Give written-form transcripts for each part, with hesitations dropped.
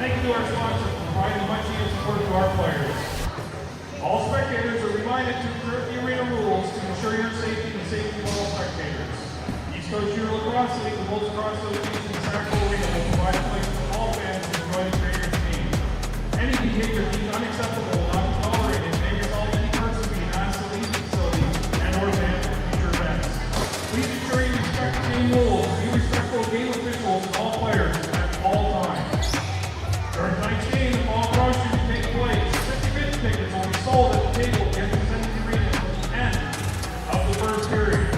thank you to our sponsors for providing much needed support to our players. All spectators are reminded to observe the arena rules to ensure your safety and the safety of all spectators. East Coast Junior Lacrosse League, the Wolves Lacrosse Association, and Sackville Arena will provide a place for all fans to enjoy the Raiders game. Any behavior deemed unacceptable will not be tolerated and may result in any person being asked to leave the facility and or banned from future events. Please ensure you respect the game rules and be respectful of game officials and all players at all times. During tonight's game, the ball promotion will take place. 50-50 tickets will be sold at the table at the entrance of the arena until the end of the first period.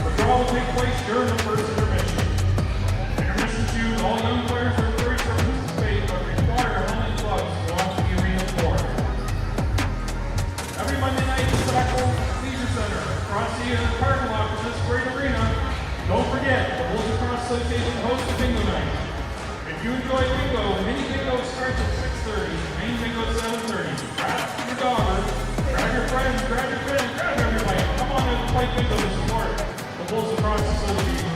The draw will take place during the first intermission. Intermission shoes, all young players are encouraged to participate but require helmet and gloves to go onto the arena floor. Every Monday night at the Sackville Leisure Center, across the parking lot of this great arena, don't forget, the Wolves Lacrosse Association hosts a bingo night. If you enjoy bingo, mini bingo starts at 6:30, main bingo at 7:30. Grab your daughter, grab your friends, grab your friends, grab everybody. Come on and play bingo to support the Wolves Lacrosse Association.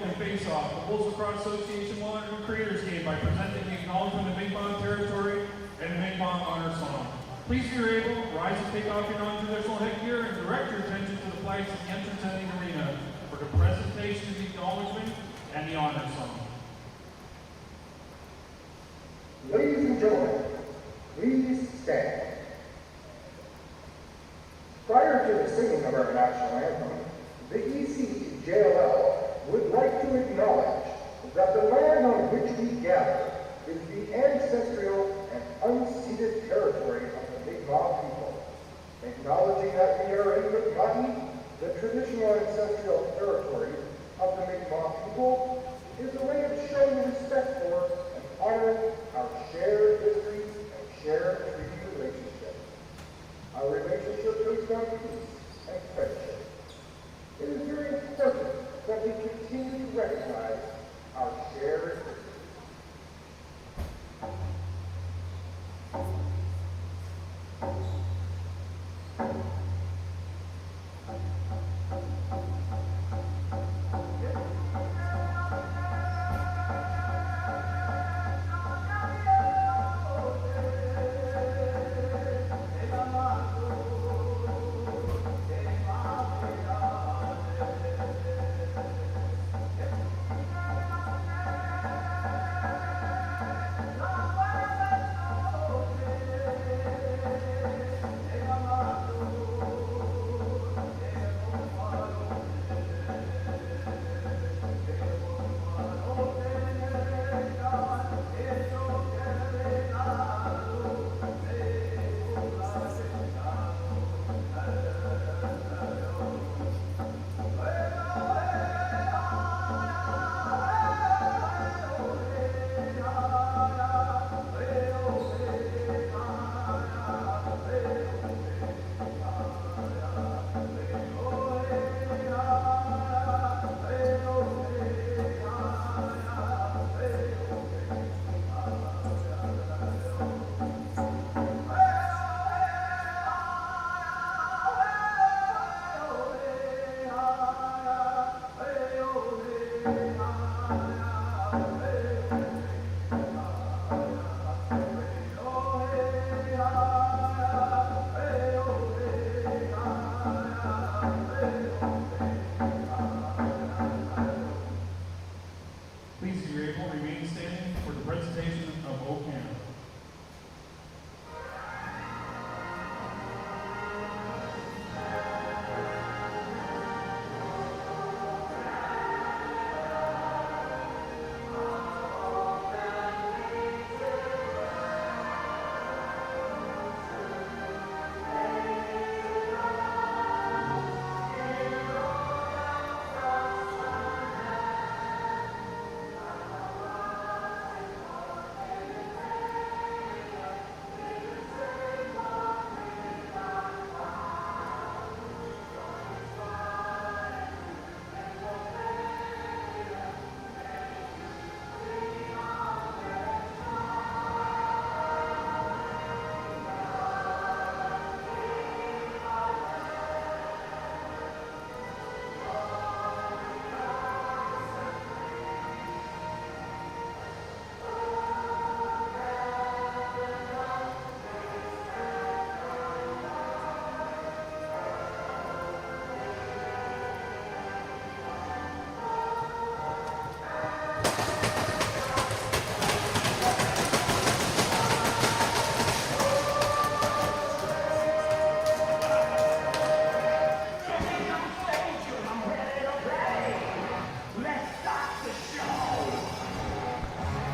opening face-off, the Wolves Lacrosse Association will honor the Creators Game by presenting the acknowledgement of Mi'kmaq territory and the Mi'kmaq honor song. Please, if you're able, rise and take off your non-traditional headgear and direct your attention to the flags at the entrance of the arena for the presentation of the acknowledgement and the honor song. Ladies and gentlemen, please stand. Prior to the singing of our national anthem, the ECJLL would like to acknowledge that the land on which we gather is the ancestral and unceded territory of the Mi'kmaq people. Acknowledging that we are in Mi'kmaq, the traditional ancestral territory of the Mi'kmaq people, is a way of showing respect for and honoring our shared histories and shared treaty relationships. Our relationship based on peace and friendship. It is very important that we continue to recognize our shared history.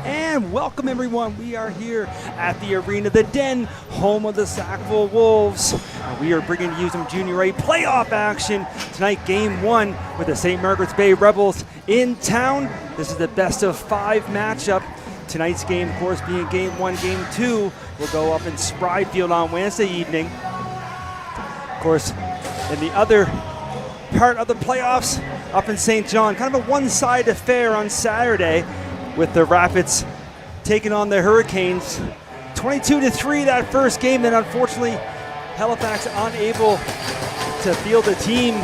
And welcome everyone. We are here at the arena, the Den, home of the Sackville Wolves. We are bringing you some Junior A playoff action tonight, game 1 with the St. Margaret's Bay Rebels in town. This is the best of 5 matchup. Tonight's game, of course, being game 1, game 2 will go up in Spry Field on Wednesday evening. Of course, in the other part of the playoffs, up in St. John, kind of a one-sided affair on Saturday with the Rapids taking on the Hurricanes. 22-3 that first game, then unfortunately Halifax unable to field a team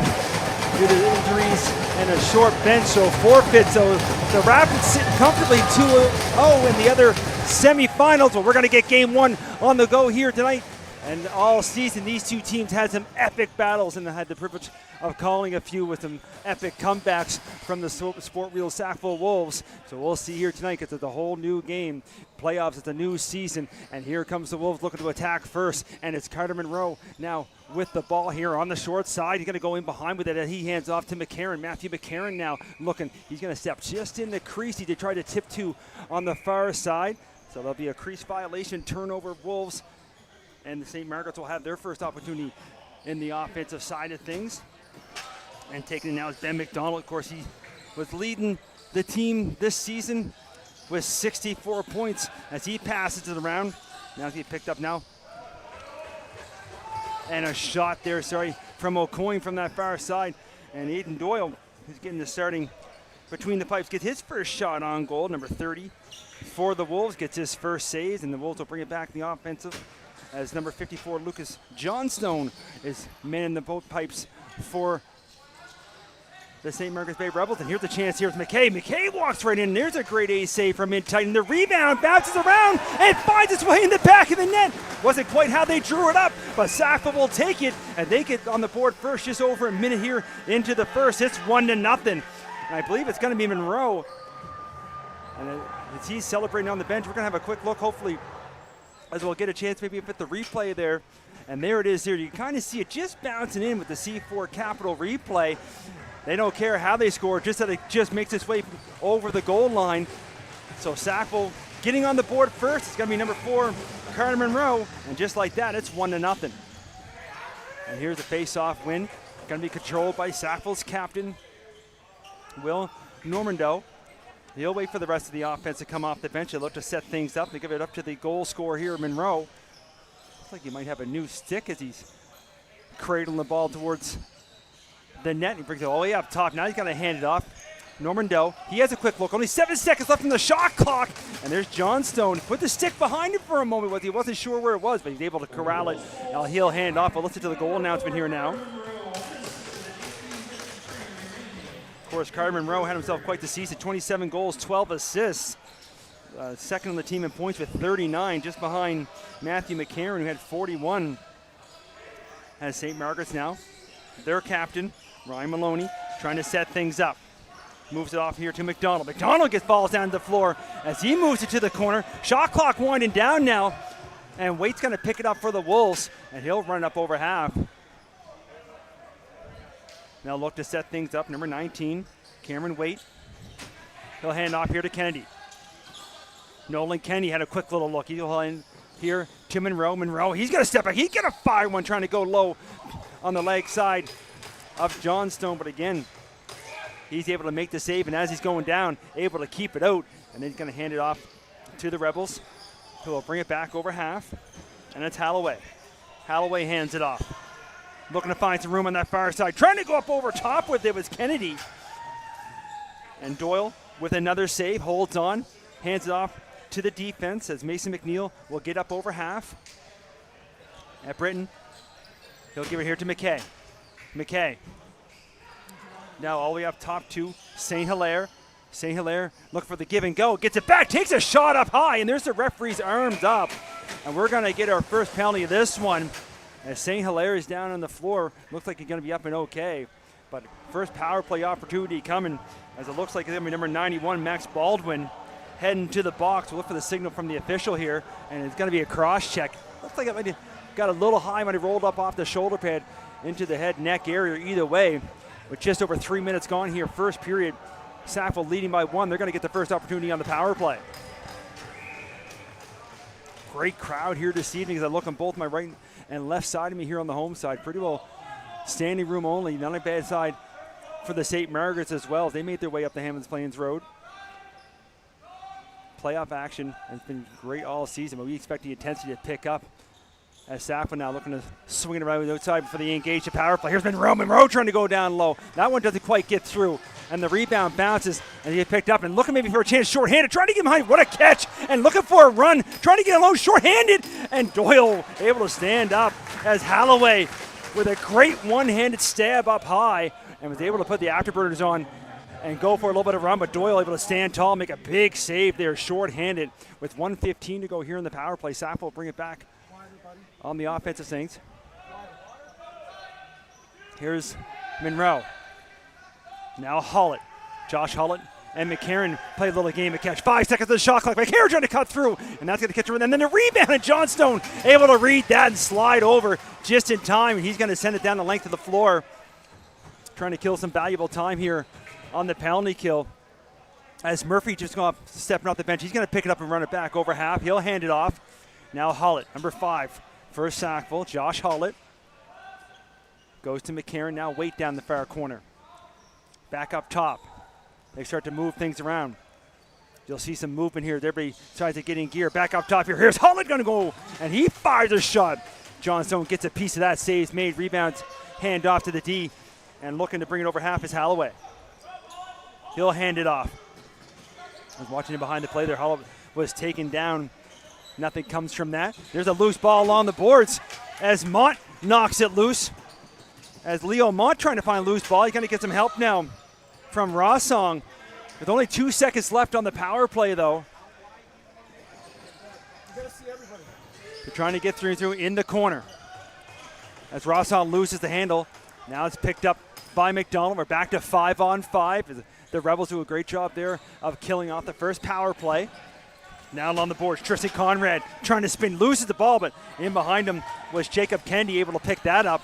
due to injuries and a short bench, so forfeit. So the Rapids sitting comfortably 2-0 in the other semifinals. But we're going to get game one on the go here tonight. And all season, these two teams had some epic battles, and I had the privilege of calling a few with some epic comebacks from the Sportwheels Sackville Wolves. So we'll see here tonight, because it's a whole new game. Playoffs, it's a new season, and here comes the Wolves looking to attack first, and it's Carter Monroe now with the ball here on the short side. He's going to go in behind with it, and he hands off to McCarron. Matthew McCarron now looking. He's going to step just in the crease. He tried to tip to on the far side. So there'll be a crease violation, turnover, Wolves. And the St. Margaret's will have their first opportunity in the offensive side of things. And taking it now is Ben McDonald. Of course, he was leading the team this season with 64 points as he passes it around. Now he picked up now. And a shot there, from O'Coin from that far side. And Aiden Doyle, who's getting the starting between the pipes, gets his first shot on goal, number 30 for the Wolves, gets his first save, and the Wolves will bring it back in the offensive as number 54, Lucas Johnstone, is manning the both pipes for the St. Margaret's Bay Rebels. And here's a chance here with McKay. McKay walks right in. There's a great A save from mid-tight. And the rebound bounces around and finds its way in the back of the net. Wasn't quite how they drew it up, but Sackville will take it, and they get on the board first, just over a minute here into the first. It's 1-0. And I believe it's going to be Monroe. And as he's celebrating on the bench, we're going to have a quick look, hopefully, as we'll get a chance maybe to put the replay there. And there it is here. You can kind of see it just bouncing in with the C4 Capital replay. They don't care how they score, just that it just makes its way over the goal line. So Sackville getting on the board first. It's going to be number 4, Carter Monroe. And just like that, it's 1-0. And here's a face-off win. Going to be controlled by Sackville's captain, Will Normando. He'll wait for the rest of the offense to come off the bench. They look to set things up. They give it up to the goal scorer here, Monroe. Looks like he might have a new stick as he's cradling the ball towards the net. He brings it all the way up top. Now he's going to hand it off. Normando, he has a quick look. Only 7 seconds left on the shot clock. And there's Johnstone. Put the stick behind him for a moment. He wasn't sure where it was, but he's able to corral it. Now he'll hand off. But listen to the goal announcement here now. Of course, Carter Monroe had himself quite the season. 27 goals, 12 assists. Second on the team in points with 39, just behind Matthew McCarron, who had 41. Has St. Margaret's now. Their captain, Ryan Maloney, trying to set things up. Moves it off here to McDonald. McDonald falls down to the floor as he moves it to the corner. Shot clock winding down now. And Waite's going to pick it up for the Wolves, and he'll run up over half. Now look to set things up. Number 19, Cameron Waite. He'll hand off here to Kennedy. Nolan Kennedy had a quick little look. He'll hand here to Monroe. Monroe, he's going to step back. He's going to fire one, trying to go low on the leg side of Johnstone. But again, he's able to make the save. And as he's going down, able to keep it out. And then he's going to hand it off to the Rebels, who will bring it back over half. And it's Holloway. Holloway hands it off. Looking to find some room on that far side. Trying to go up over top with it was Kennedy. And Doyle with another save, holds on, hands it off to the defense as Mason McNeil will get up over half. At Britton, he'll give it here to McKay. McKay. Now all the way up top to St. Hilaire. St. Hilaire looking for the give and go. Gets it back, takes a shot up high, and there's the referee's arms up. And we're going to get our first penalty of this one. As St. Hilaire is down on the floor, looks like he's going to be up and okay. But first power play opportunity coming, as it looks like it's going to be number 91, Max Baldwin, heading to the box. We'll look for the signal from the official here, and it's going to be a cross check. Looks like it might have got a little high when he rolled up off the shoulder pad into the head neck area. Either way, with just over 3 minutes gone here, first period, Sackville leading by 1. They're going to get the first opportunity on the power play. Great crowd here this evening as I look on both my right and left side of me here on the home side. Pretty well standing room only. Not a bad side for the St. Margaret's as well. They made their way up the Hammonds Plains Road. Playoff action has been great all season, but we expect the intensity to pick up as Sackville now looking to swing it around the outside before they engage the power play. Here's Monroe. Monroe trying to go down low. That one doesn't quite get through, and the rebound bounces and he gets picked up and looking maybe for a chance short-handed, trying to get behind. What a catch, and looking for a run, trying to get alone short-handed, and Doyle able to stand up as Holloway with a great one-handed stab up high and was able to put the afterburners on and go for a little bit of run, but Doyle able to stand tall, make a big save there, short-handed. With 1:15 to go here in the power play, Sackville will bring it back on the offensive Saints. Here's Monroe. Now Hollett. Josh Hollett and McCarron play a little game of catch. 5 seconds of the shot clock. McCarron trying to cut through, and that's going to catch her. And then the rebound, and Johnstone able to read that and slide over just in time. He's going to send it down the length of the floor, trying to kill some valuable time here on the penalty kill. As Murphy just going up, stepping off the bench, he's going to pick it up and run it back over half. He'll hand it off. Now Hollett, number 5 for Sackville. Josh Hollett goes to McCarron. Now Waite down the far corner. Back up top. They start to move things around. You'll see some movement here. Everybody tries to get in gear. Back up top here. Here's Hollett going to go, and he fires a shot. Johnstone gets a piece of that. Saves made. Rebounds. Hand off to the D. And looking to bring it over half is Holloway. He'll hand it off. I was watching him behind the play there. Holloway was taken down. Nothing comes from that. There's a loose ball along the boards as Mott knocks it loose. As Leo Mott trying to find a loose ball. He's going to get some help now from Rossong. With only 2 seconds left on the power play, though. They're trying to get through in the corner. As Rossong loses the handle. Now it's picked up by McDonald. We're back to 5-on-5. The Rebels do a great job there of killing off the first power play. Now on the boards, Tristan Conrad trying to spin, loses the ball, but in behind him was Jacob Kennedy able to pick that up.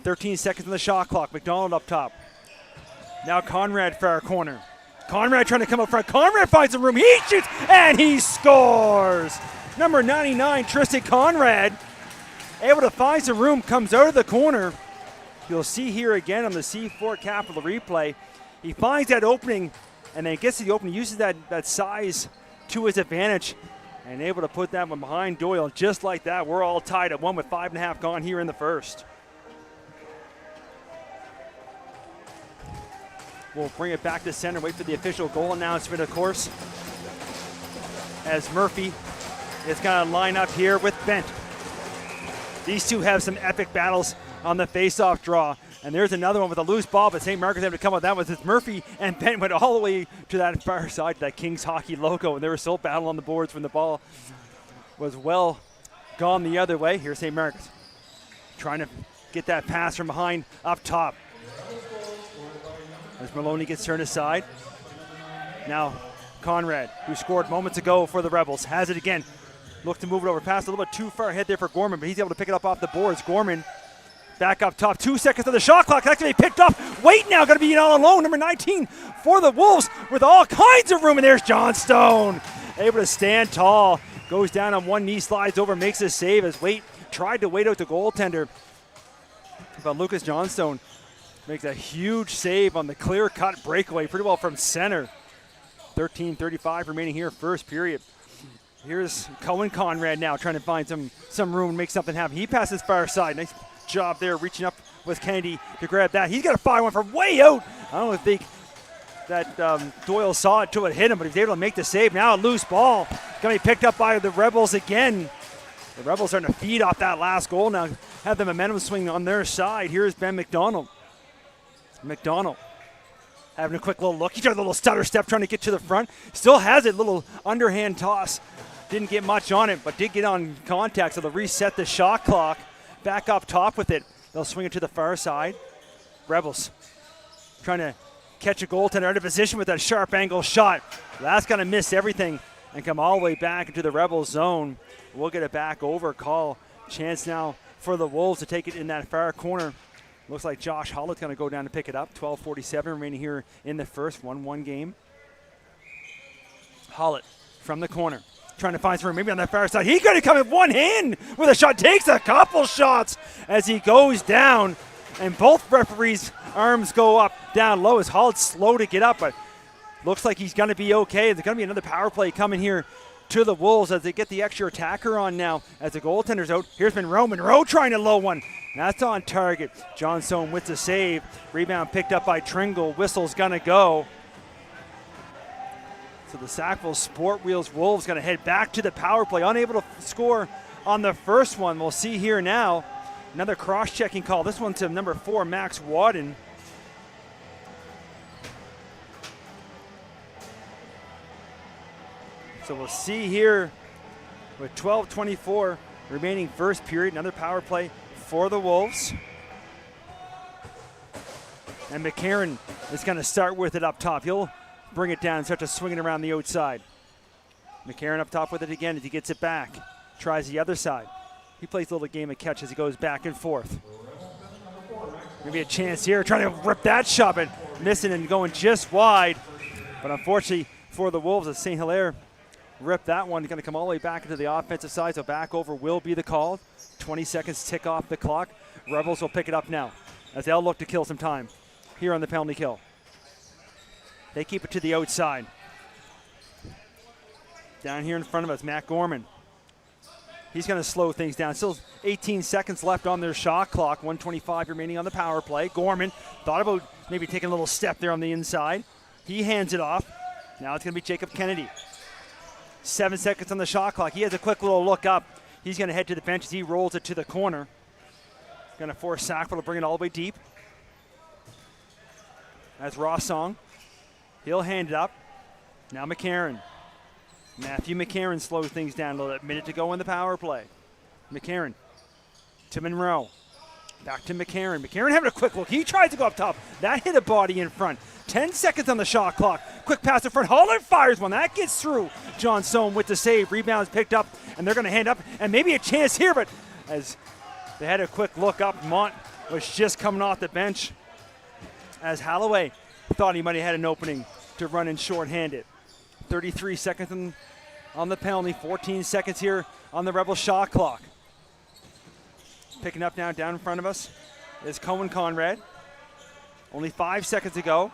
13 seconds on the shot clock. McDonald up top. Now Conrad for our corner. Conrad trying to come up front. Conrad finds some room. He shoots, and he scores. Number 99, Tristan Conrad, able to find some room, comes out of the corner. You'll see here again on the C4 Capital replay. He finds that opening, and then gets to the opening, uses that size to his advantage, and able to put that one behind Doyle. Just like that, we're all tied at 1 with 5.5 gone here in the first. We'll bring it back to center, wait for the official goal announcement, of course, as Murphy is going to line up here with Bent. These two have some epic battles on the face-off draw. And there's another one with a loose ball, but St. Margaret's able to come up. That was his Murphy, and Bent went all the way to that far side, that Kings hockey logo, and they were still battling on the boards when the ball was well gone the other way. Here's St. Margaret's trying to get that pass from behind up top. As Maloney gets turned aside. Now Conrad, who scored moments ago for the Rebels, has it again. Look to move it over past a little bit too far ahead there for Gorman, but he's able to pick it up off the boards. Gorman back up top, 2 seconds on the shot clock. That's going to be picked up. Waite now going to be all alone. Number 19 for the Wolves with all kinds of room. And there's Johnstone, able to stand tall. Goes down on one knee, slides over, makes a save as Waite tried to wait out the goaltender. But Lucas Johnstone makes a huge save on the clear-cut breakaway, pretty well from center. 13:35 remaining here, first period. Here's Cohen Conrad now trying to find some room and make something happen. He passes far side. Nice job there, reaching up with Kennedy to grab that. He's got to fire one from way out. I don't think that Doyle saw it till it hit him, but he's able to make the save. Now a loose ball. Going to be picked up by the Rebels again. The Rebels starting to feed off that last goal now. Have the momentum swing on their side. Here's Ben McDonald. McDonald having a quick little look. He tried a little stutter step trying to get to the front. Still has it, little underhand toss. Didn't get much on it, but did get on contact, so they'll reset the shot clock. Back up top with it. They'll swing it to the far side. Rebels trying to catch a goaltender out of position with that sharp angle shot. That's going to miss everything and come all the way back into the Rebels zone. We'll get it back over. Call. Chance now for the Wolves to take it in that far corner. Looks like Josh Hollett's going to go down to pick it up. 12:47 remaining here in the first. 1-1 game. Hollett from the corner. Trying to find some room, maybe on that far side. He's going to come in one hand with a shot. Takes a couple shots as he goes down. And both referees' arms go up, down low as Hollett's slow to get up. But looks like he's going to be okay. There's going to be another power play coming here to the Wolves as they get the extra attacker on now as the goaltender's out. Here's Monroe. Monroe trying to low one. That's on target. Johnstone with the save. Rebound picked up by Tringle. Whistle's going to go. So the Sackville Sportwheels Wolves going to head back to the power play. Unable to score on the first one. We'll see here now. Another cross-checking call. This one to number 4, Max Wadden. So we'll see here with 12:24 remaining first period, another power play for the Wolves. And McCarron is going to start with it up top. He'll bring it down and start to swing it around the outside. McCarron up top with it again as he gets it back. Tries the other side. He plays a little game of catch as he goes back and forth. Maybe a chance here, trying to rip that shot, but missing and going just wide. But unfortunately for the Wolves, as St. Hilaire ripped that one. Going to come all the way back into the offensive side, so back over will be the call. 20 seconds tick off the clock. Rebels will pick it up now as they'll look to kill some time here on the penalty kill. They keep it to the outside. Down here in front of us, Matt Gorman. He's going to slow things down. Still 18 seconds left on their shot clock. 1:25 remaining on the power play. Gorman thought about maybe taking a little step there on the inside. He hands it off. Now it's going to be Jacob Kennedy. 7 seconds on the shot clock. He has a quick little look up. He's going to head to the bench as he rolls it to the corner. Going to force Sackville to bring it all the way deep. That's Rossong. He'll hand it up. Now McCarron. Matthew McCarron slows things down a little bit. Minute to go in the power play. McCarron to Monroe. Back to McCarron. McCarron having a quick look. He tries to go up top. That hit a body in front. 10 seconds on the shot clock. Quick pass in front. Holler fires one. That gets through. John Sohm with the save. Rebounds picked up, and they're going to hand up. And maybe a chance here, but as they had a quick look up, Mont was just coming off the bench as Holloway thought he might have had an opening to run in shorthanded. 33 seconds on the penalty, 14 seconds here on the Rebel shot clock. Picking up now down in front of us is Cohen Conrad. Only 5 seconds to go.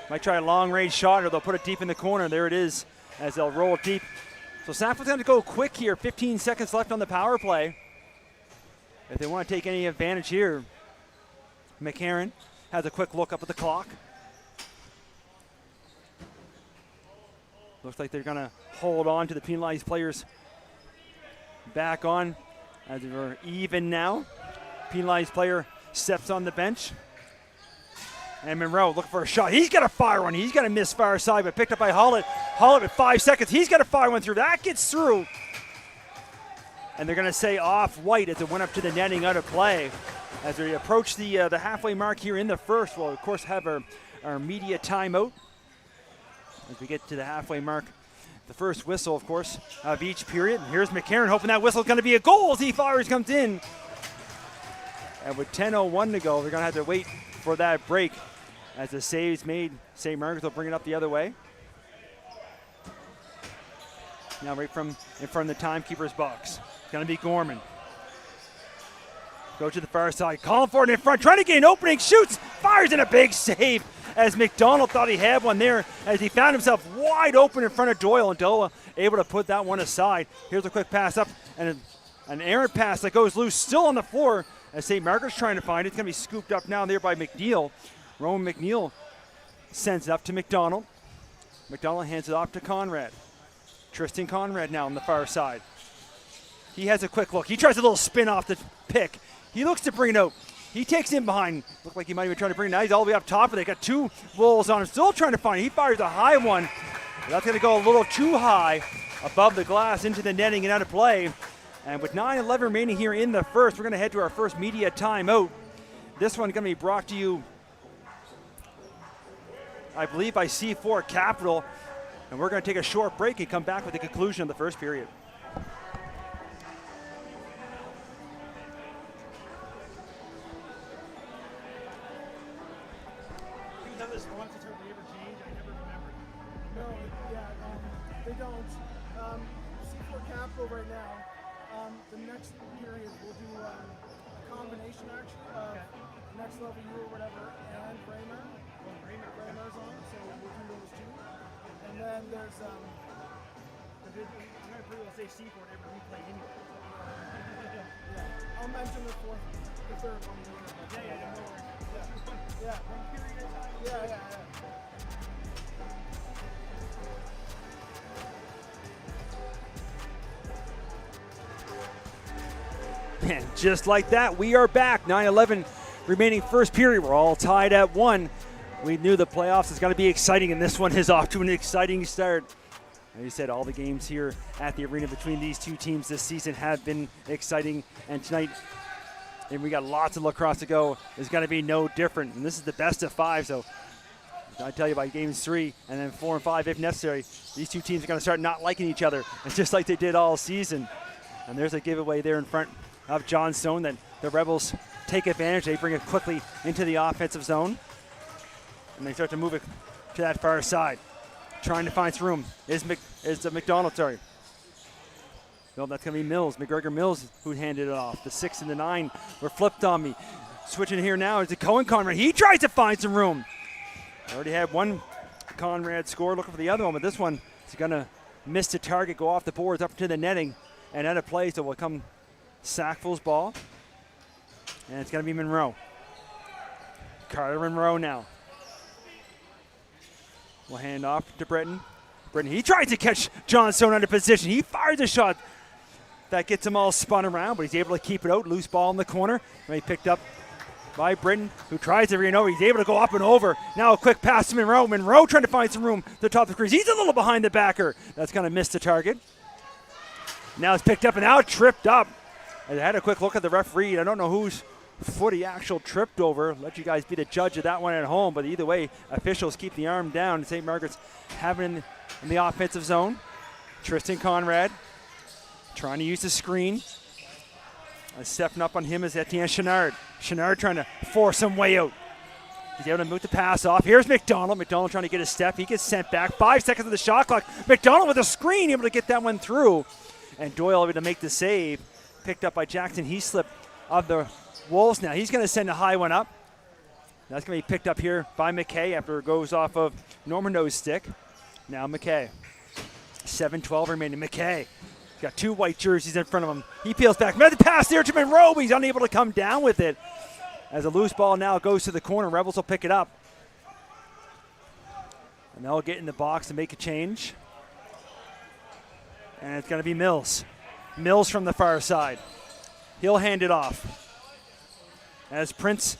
Might try a long-range shot, or they'll put it deep in the corner. There it is as they'll roll it deep. So Sackville's going to go quick here. 15 seconds left on the power play. If they want to take any advantage here, McCarron has a quick look up at the clock. Looks like they're going to hold on to the penalized players back on as we're even now. Penalized player steps on the bench. And Monroe looking for a shot. He's got to fire one. He's got to miss far side, but picked up by Hollett. Hollett with 5 seconds. He's got to fire one through. That gets through. And they're going to say off white as it went up to the netting out of play. As we approach the halfway mark here in the first, we'll of course have our media timeout. As we get to the halfway mark, the first whistle, of course, of each period. And here's McCarron hoping that whistle's going to be a goal as he fires, comes in. And with 10:01 to go, they're going to have to wait for that break as the save's made. St. Margaret's will bring it up the other way. Now right from in front of the timekeeper's box. It's going to be Gorman. Go to the far side, calling for it in front, trying to get an opening, shoots, fires in a big save as McDonald thought he had one there as he found himself wide open in front of Doyle, and Doyle able to put that one aside. Here's a quick pass up and an errant pass that goes loose, still on the floor as St. Margaret's trying to find it. It's going to be scooped up now there by McNeil. Roman McNeil sends it up to McDonald. McDonald hands it off to Conrad. Tristan Conrad now on the far side. He has a quick look. He tries a little spin off the pick. He looks to bring it out. He takes in behind. Looked like he might have been trying to bring it. Now he's all the way up top. They got two Wolves on him. Still trying to find it. He fires a high one. But that's going to go a little too high above the glass into the netting and out of play. And with 9:11 remaining here in the first, we're going to head to our first media timeout. This one's going to be brought to you, I believe, by C4 Capital. And we're going to take a short break and come back with the conclusion of the first period. They don't. C4 Capital right now, the next period we'll do a combination actually of Next Level U or whatever and Raymer. Raymer's on, so we'll do those two. And then there's I'm gonna pretty well say C4 every replay anyway. Yeah. I'll mention the third one later. Yeah. One period at a time. Yeah. And just like that, we are back. 9:11 remaining first period. We're all tied at 1. We knew the playoffs is going to be exciting, and this one is off to an exciting start. As you said, all the games here at the arena between these two teams this season have been exciting. And tonight, and we got lots of lacrosse to go, is going to be no different. And this is the best of 5, so I tell you, by games 3 and then 4 and 5, if necessary, these two teams are going to start not liking each other. It's just like they did all season. And there's a giveaway there in front of Johnstone that the Rebels take advantage. They bring it quickly into the offensive zone. And they start to move it to that far side. Trying to find some room is McDonald, sorry. No, that's going to be Mills. McGregor Mills who handed it off. The 6 and the 9 were flipped on me. Switching here now is the Cohen Conrad. He tries to find some room. Already had one Conrad score, looking for the other one, but this one is going to miss the target, go off the boards up to the netting, and out of play, so will come Sackville's ball. And it's going to be Monroe. Carter Monroe now. We'll hand off to Britton. Britton, he tries to catch Johnstone under position. He fires a shot that gets him all spun around, but he's able to keep it out. Loose ball in the corner. He picked up by Britton, who tries to over. He's able to go up and over. Now a quick pass to Monroe. Monroe trying to find some room to the top of the crease. He's a little behind the backer. That's going to miss the target. Now it's picked up and now tripped up. I had a quick look at the referee. I don't know whose foot he actually tripped over. Let you guys be the judge of that one at home. But either way, officials keep the arm down. St. Margaret's having in the offensive zone. Tristan Conrad trying to use the screen. Stepping up on him is Etienne Chenard. Chenard trying to force some way out. He's able to move the pass off. Here's McDonald. McDonald trying to get a step. He gets sent back. 5 seconds of the shot clock. McDonald with a screen, able to get that one through. And Doyle able to make the save. Picked up by Jackson Heaslip of the Wolves now. He's going to send a high one up. That's going to be picked up here by McKay after it goes off of Normandeau's stick. Now McKay. 7-12 remaining. McKay. He's got 2 white jerseys in front of him. He peels back. Made the pass there to Monroe, but he's unable to come down with it. As a loose ball now goes to the corner, Rebels will pick it up. And they'll get in the box and make a change. And it's going to be Mills. Mills from the far side. He'll hand it off. As Prince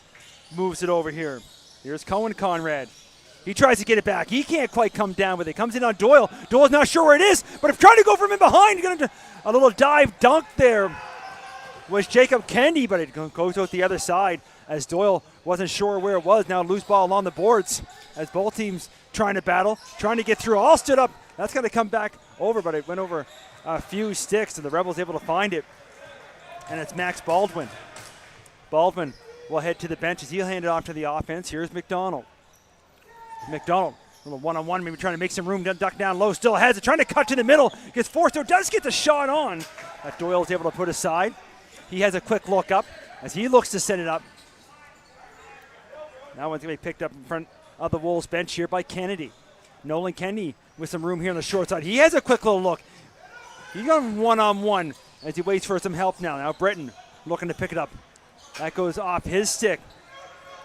moves it over here. Here's Cohen Conrad. He tries to get it back. He can't quite come down with it. Comes in on Doyle. Doyle's not sure where it is, but if trying to go from in behind, going to a little dive dunk there was Jacob Kennedy, but it goes out the other side as Doyle wasn't sure where it was. Now loose ball along the boards as both teams trying to battle, trying to get through. All stood up. That's going to come back over, but it went over a few sticks, and the Rebels able to find it. And it's Max Baldwin. Baldwin will head to the bench as he'll hand it off to the offense. Here's McDonald. McDonald, a little one-on-one, maybe trying to make some room, duck down low, still has it, trying to cut to the middle, gets forced out, does get the shot on. That Doyle's able to put aside. He has a quick look up as he looks to set it up. That one's going to be picked up in front of the Wolves bench here by Kennedy. Nolan Kennedy with some room here on the short side. He has a quick little look. He's going one-on-one as he waits for some help now. Now Britton looking to pick it up. That goes off his stick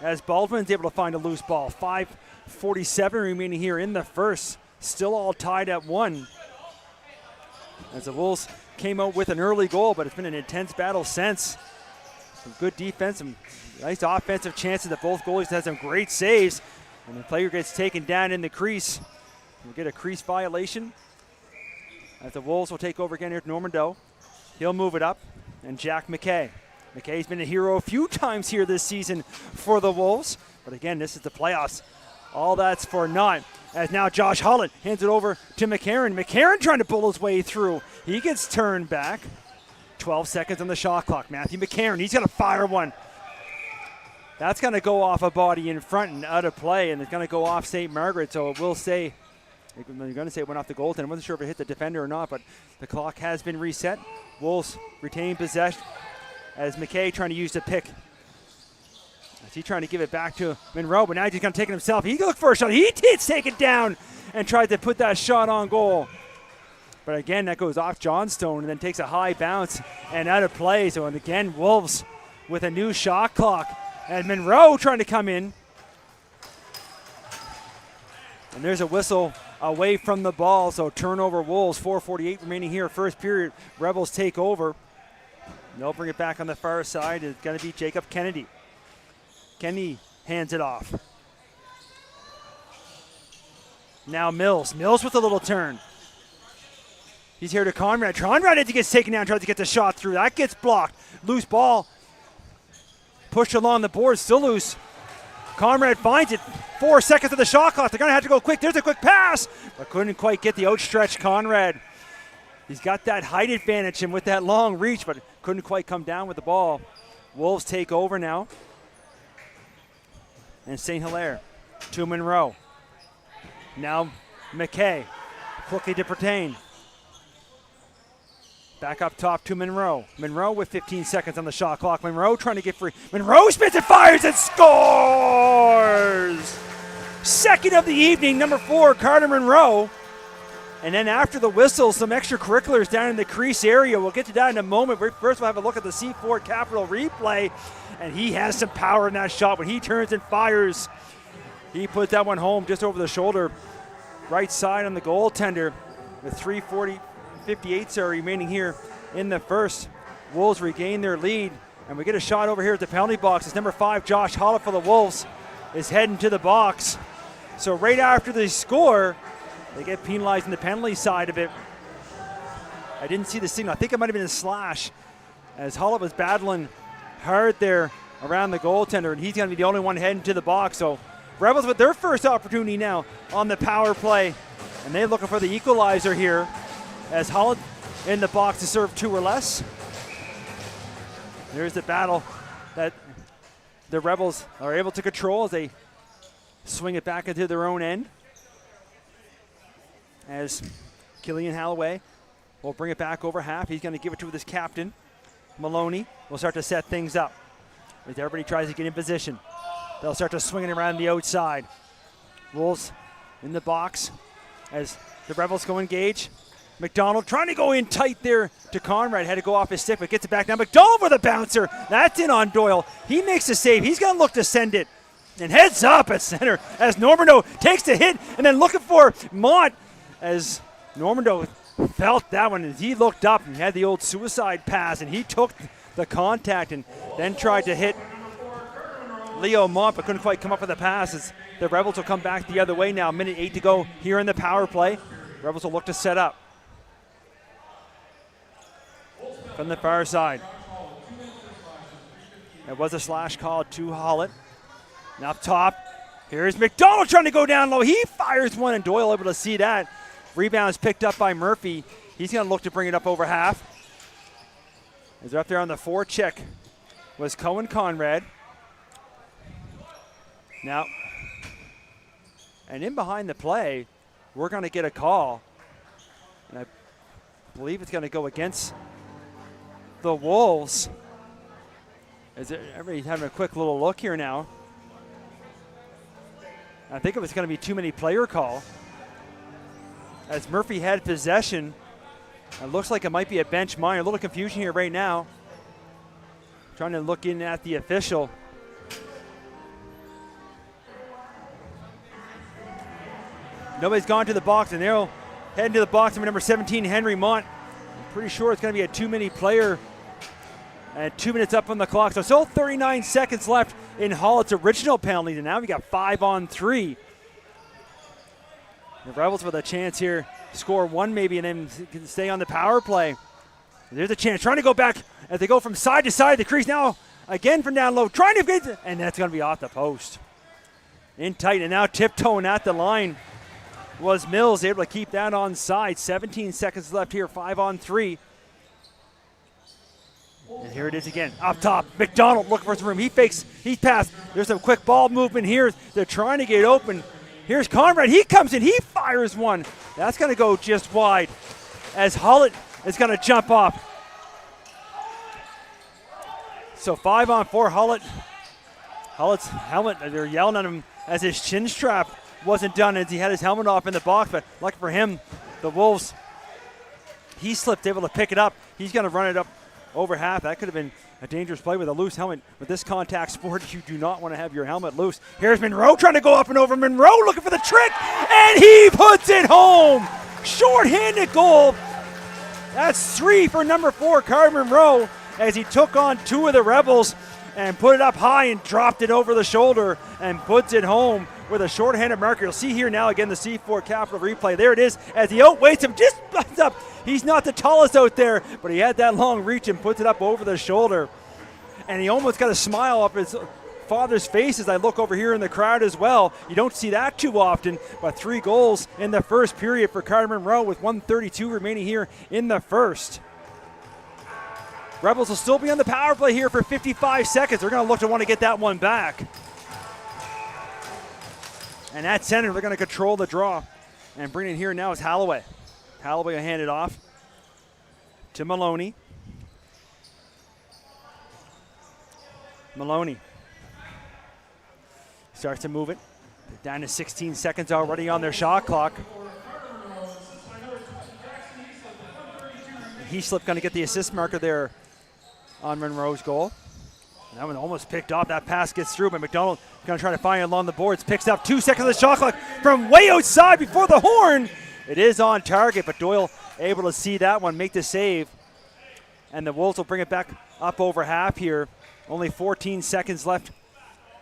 as Baldwin's able to find a loose ball. 5:47 remaining here in the first. Still all tied at 1. As the Wolves came out with an early goal, but it's been an intense battle since. Some good defense, some nice offensive chances that both goalies had some great saves. And the player gets taken down in the crease. We'll get a crease violation. As the Wolves will take over again here at Normandeau. He'll move it up. And Jack McKay. McKay's been a hero a few times here this season for the Wolves. But again, this is the playoffs. All that's for naught. As now Josh Holland hands it over to McCarron. McCarron trying to pull his way through. He gets turned back. 12 seconds on the shot clock. Matthew McCarron, he's going to fire one. That's going to go off a body in front and out of play, and it's going to go off St. Margaret. So it will say, you're going to say it went off the goaltender. I wasn't sure if it hit the defender or not, but the clock has been reset. Wolves retain possession as McKay trying to use the pick. As he trying to give it back to Monroe, but now he's going to take it himself. He looked for a shot. He did take it down and tried to put that shot on goal. But again, that goes off Johnstone and then takes a high bounce and out of play. So and again, Wolves with a new shot clock. And Monroe trying to come in. And there's a whistle away from the ball. So turnover Wolves, 4:48 remaining here. First period, Rebels take over. They'll bring it back on the far side. It's going to be Jacob Kennedy. Kennedy hands it off. Now Mills. Mills with a little turn. He's here to Conrad. Conrad as he gets taken down, tries to get the shot through. That gets blocked. Loose ball. Pushed along the board, still loose. Conrad finds it. 4 seconds of the shot clock. They're going to have to go quick. There's a quick pass, but couldn't quite get the outstretched Conrad. He's got that height advantage and with that long reach, but couldn't quite come down with the ball. Wolves take over now. And St. Hilaire to Monroe. Now McKay. Quickly to Pertain. Back up top to Monroe. Monroe with 15 seconds on the shot clock. Monroe trying to get free. Monroe spins and fires and scores! Second of the evening, number 4, Carter Monroe. And then after the whistle, some extracurriculars down in the crease area. We'll get to that in a moment. First, we'll have a look at the C4 Capital replay. And he has some power in that shot. When he turns and fires, he put that one home just over the shoulder. Right side on the goaltender with 3:58 remaining here in the first. Wolves regain their lead. And we get a shot over here at the penalty box. It's number 5, Josh Hollett for the Wolves, is heading to the box. So right after they score, they get penalized in the penalty side of it. I didn't see the signal. I think it might have been a slash as Hollett was battling hard there around the goaltender, and he's going to be the only one heading to the box. So Rebels with their first opportunity now on the power play, and they're looking for the equalizer here as Hollett in the box to serve 2 or less. There's the battle that the Rebels are able to control as they swing it back into their own end. As Killian Halloway will bring it back over half. He's going to give it to his captain. Maloney will start to set things up as everybody tries to get in position. They'll start to swing it around the outside. Wolves in the box as the Rebels go engage. McDonald trying to go in tight there to Conrad. Had to go off his stick, but gets it back now. McDonald with a bouncer. That's in on Doyle. He makes a save. He's going to look to send it. And heads up at center as Normando takes the hit and then looking for Mont as Normando felt that one as he looked up and had the old suicide pass, and he took the contact and then tried to hit Leo Mont, but couldn't quite come up with the pass as the Rebels will come back the other way now. Minute 8 to go here in the power play. Rebels will look to set up from the far side. It was a slash call to Hollett. Now up top, here's McDonald trying to go down low. He fires one, and Doyle able to see that. Rebounds picked up by Murphy. He's going to look to bring it up over half. As they're up there on the forecheck was Cohen Conrad. Now, and in behind the play, we're going to get a call. And I believe it's going to go against the Wolves. Everybody's having a quick little look here now. I think it was going to be too many player call. As Murphy had possession, it looks like it might be a bench minor. A little confusion here right now. Trying to look in at the official. Nobody's gone to the box, and they'll head into the box with number 17, Henry Mont. I'm pretty sure it's going to be a too many player. And 2 minutes up on the clock. So still 39 seconds left in Hollett's original penalty. And now we got 5-on-3. The Rebels with a chance here, score one maybe, and then stay on the power play. There's a chance, trying to go back as they go from side to side of the crease. Now again from down low, trying to get, and that's going to be off the post. In tight, and now tiptoeing at the line was Mills, able to keep that on side. 17 seconds left here, 5-on-3. And here it is again, up top. McDonald looking for some room. He fakes, he passed. There's some quick ball movement here. They're trying to get open. Here's Conrad. He comes in. He fires one. That's going to go just wide as Hollett is going to jump off. So 5-on-4. Hollett's helmet, they're yelling at him as his chin strap wasn't done as he had his helmet off in the box. But lucky for him, the Wolves, he slipped, able to pick it up. He's going to run it up over half. That could have been a dangerous play with a loose helmet. With this contact sport, you do not want to have your helmet loose. Here's Monroe trying to go up and over. Monroe looking for the trick, and he puts it home. Short-handed goal. That's 3 for number 4, Carter Monroe, as he took on 2 of the Rebels and put it up high and dropped it over the shoulder and puts it home with a shorthanded marker. You'll see here now again the C4 Capital replay. There it is as he outweights him, just butts up. He's not the tallest out there, but he had that long reach and puts it up over the shoulder. And he almost got a smile off his father's face as I look over here in the crowd as well. You don't see that too often, but 3 goals in the first period for Carter Monroe with 1:32 remaining here in the first. Rebels will still be on the power play here for 55 seconds. They're going to look to want to get that one back. And at center, they're going to control the draw. And bringing in here now is Holloway. Holloway will hand it off to Maloney. Maloney starts to move it. They're down to 16 seconds already on their shot clock. Heaslip going to get the assist marker there on Monroe's goal. That one almost picked off. That pass gets through, but McDonald going to try to find it along the boards. Picks up 2 seconds of the shot clock from way outside before the horn. It is on target, but Doyle able to see that one, make the save. And the Wolves will bring it back up over half here. Only 14 seconds left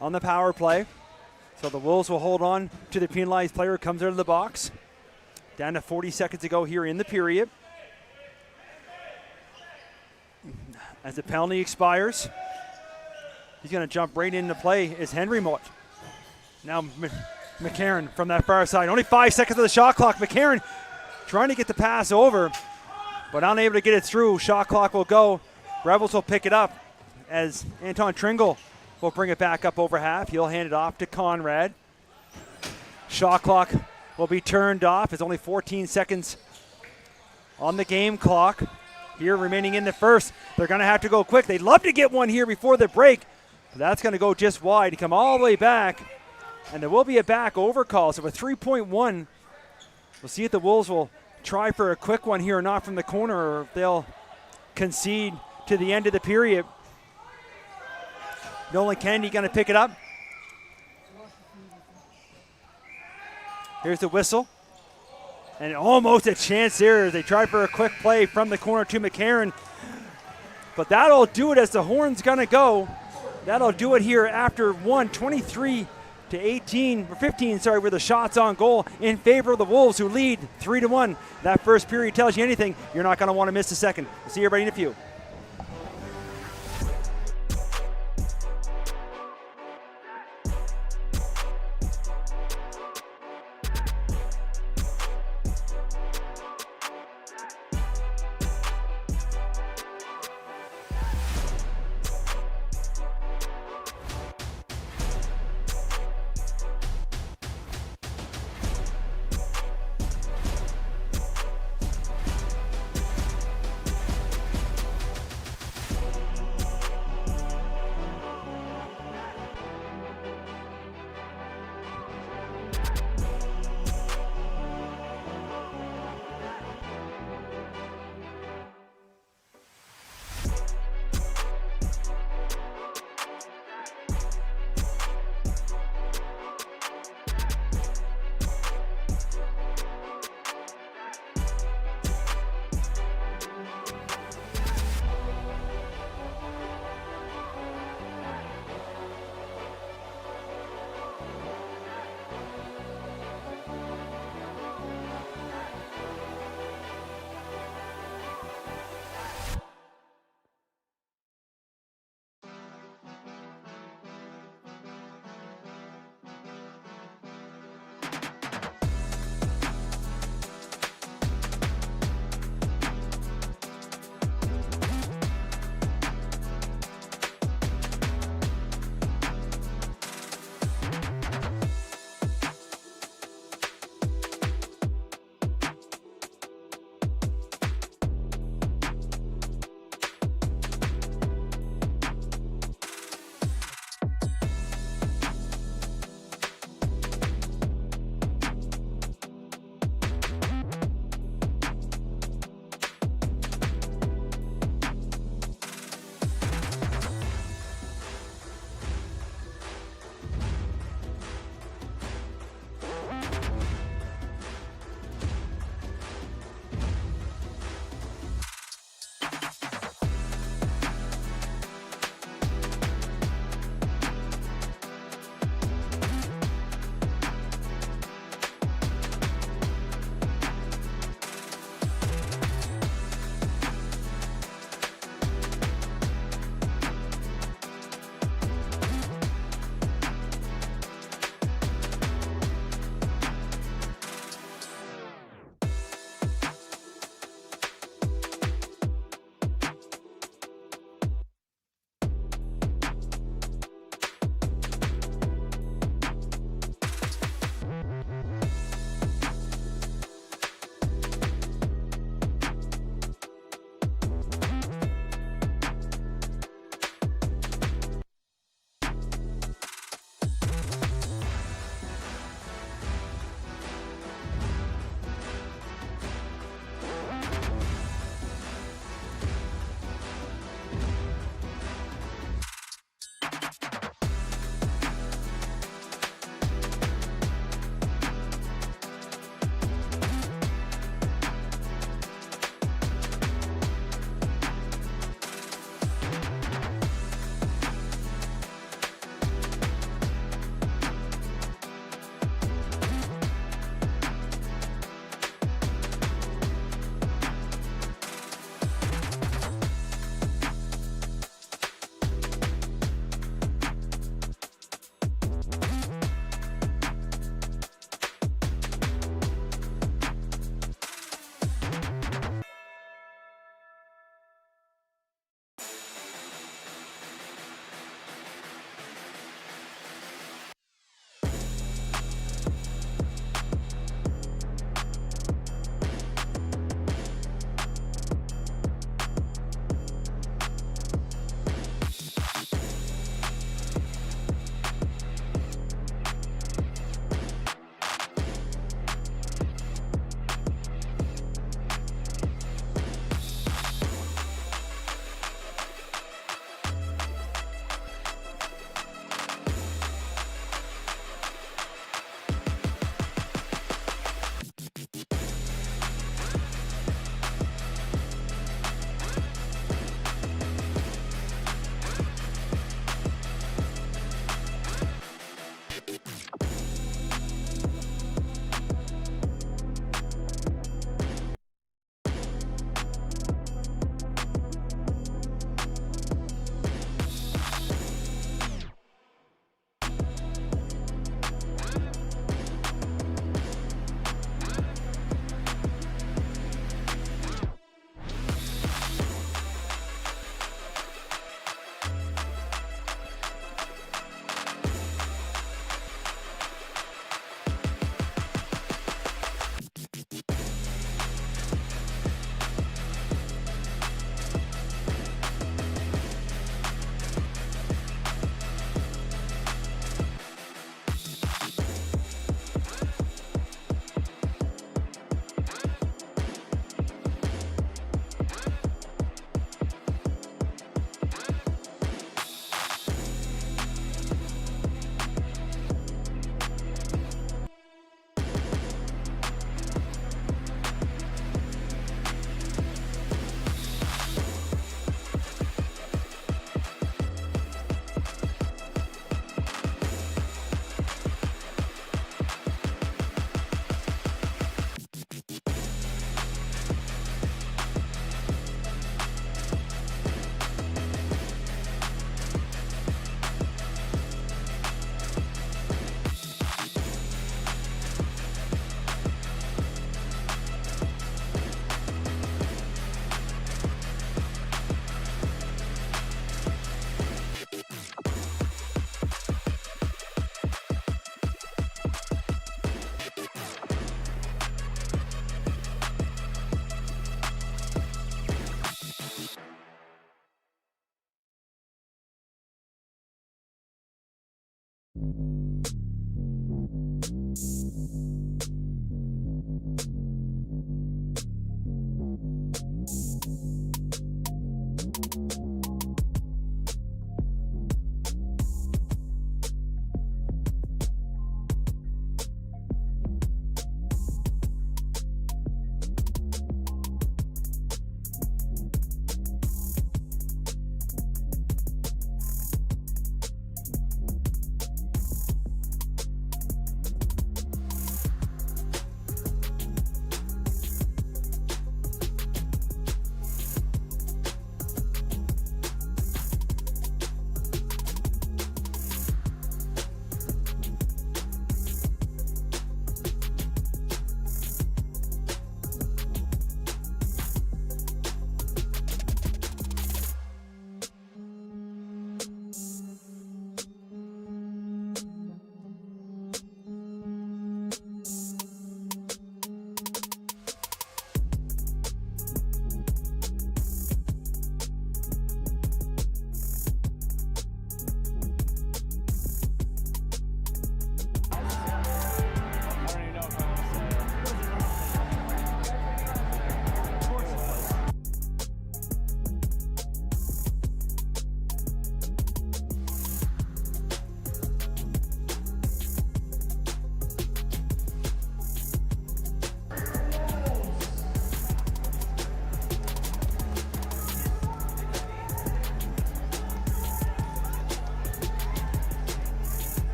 on the power play. So the Wolves will hold on to the penalized player who comes out of the box. Down to 40 seconds to go here in the period. As the penalty expires, he's going to jump right into play is Henry Mott. Now McCarron from that far side. Only 5 seconds of the shot clock. McCarron trying to get the pass over, but unable to get it through. Shot clock will go. Rebels will pick it up as Anton Tringle will bring it back up over half. He'll hand it off to Conrad. Shot clock will be turned off. It's only 14 seconds on the game clock. Here remaining in the first. They're going to have to go quick. They'd love to get one here before the break. But that's going to go just wide to come all the way back. And there will be a back over call. So with 3.1, we'll see if the Wolves will try for a quick one here or not from the corner, or if they'll concede to the end of the period. Nolan Kennedy going to pick it up. Here's the whistle. And almost a chance there as they try for a quick play from the corner to McCarron. But that'll do it as the horn's going to go. That'll do it here after 23 to 18, or 15, sorry, with the shots on goal in favor of the Wolves, who lead 3-1. That first period tells you anything. You're not going to want to miss a second. We'll see everybody in a few.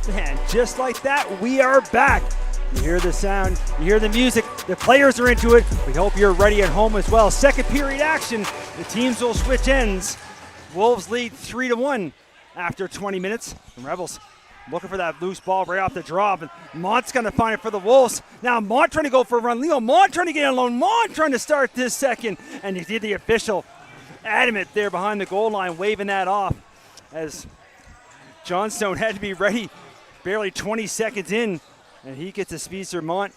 And just like that, we are back. You hear the sound, you hear the music, the players are into it. We hope you're ready at home as well. Second period action, the teams will switch ends. Wolves lead 3-1 after 20 minutes. The Rebels looking for that loose ball right off the drop. And Mont's going to find it for the Wolves. Now Mont trying to go for a run. Leo Mont trying to get alone. Mont trying to start this second. And you see the official adamant there behind the goal line, waving that off as Johnstone had to be ready. Barely 20 seconds in, and he gets a Speedster Mont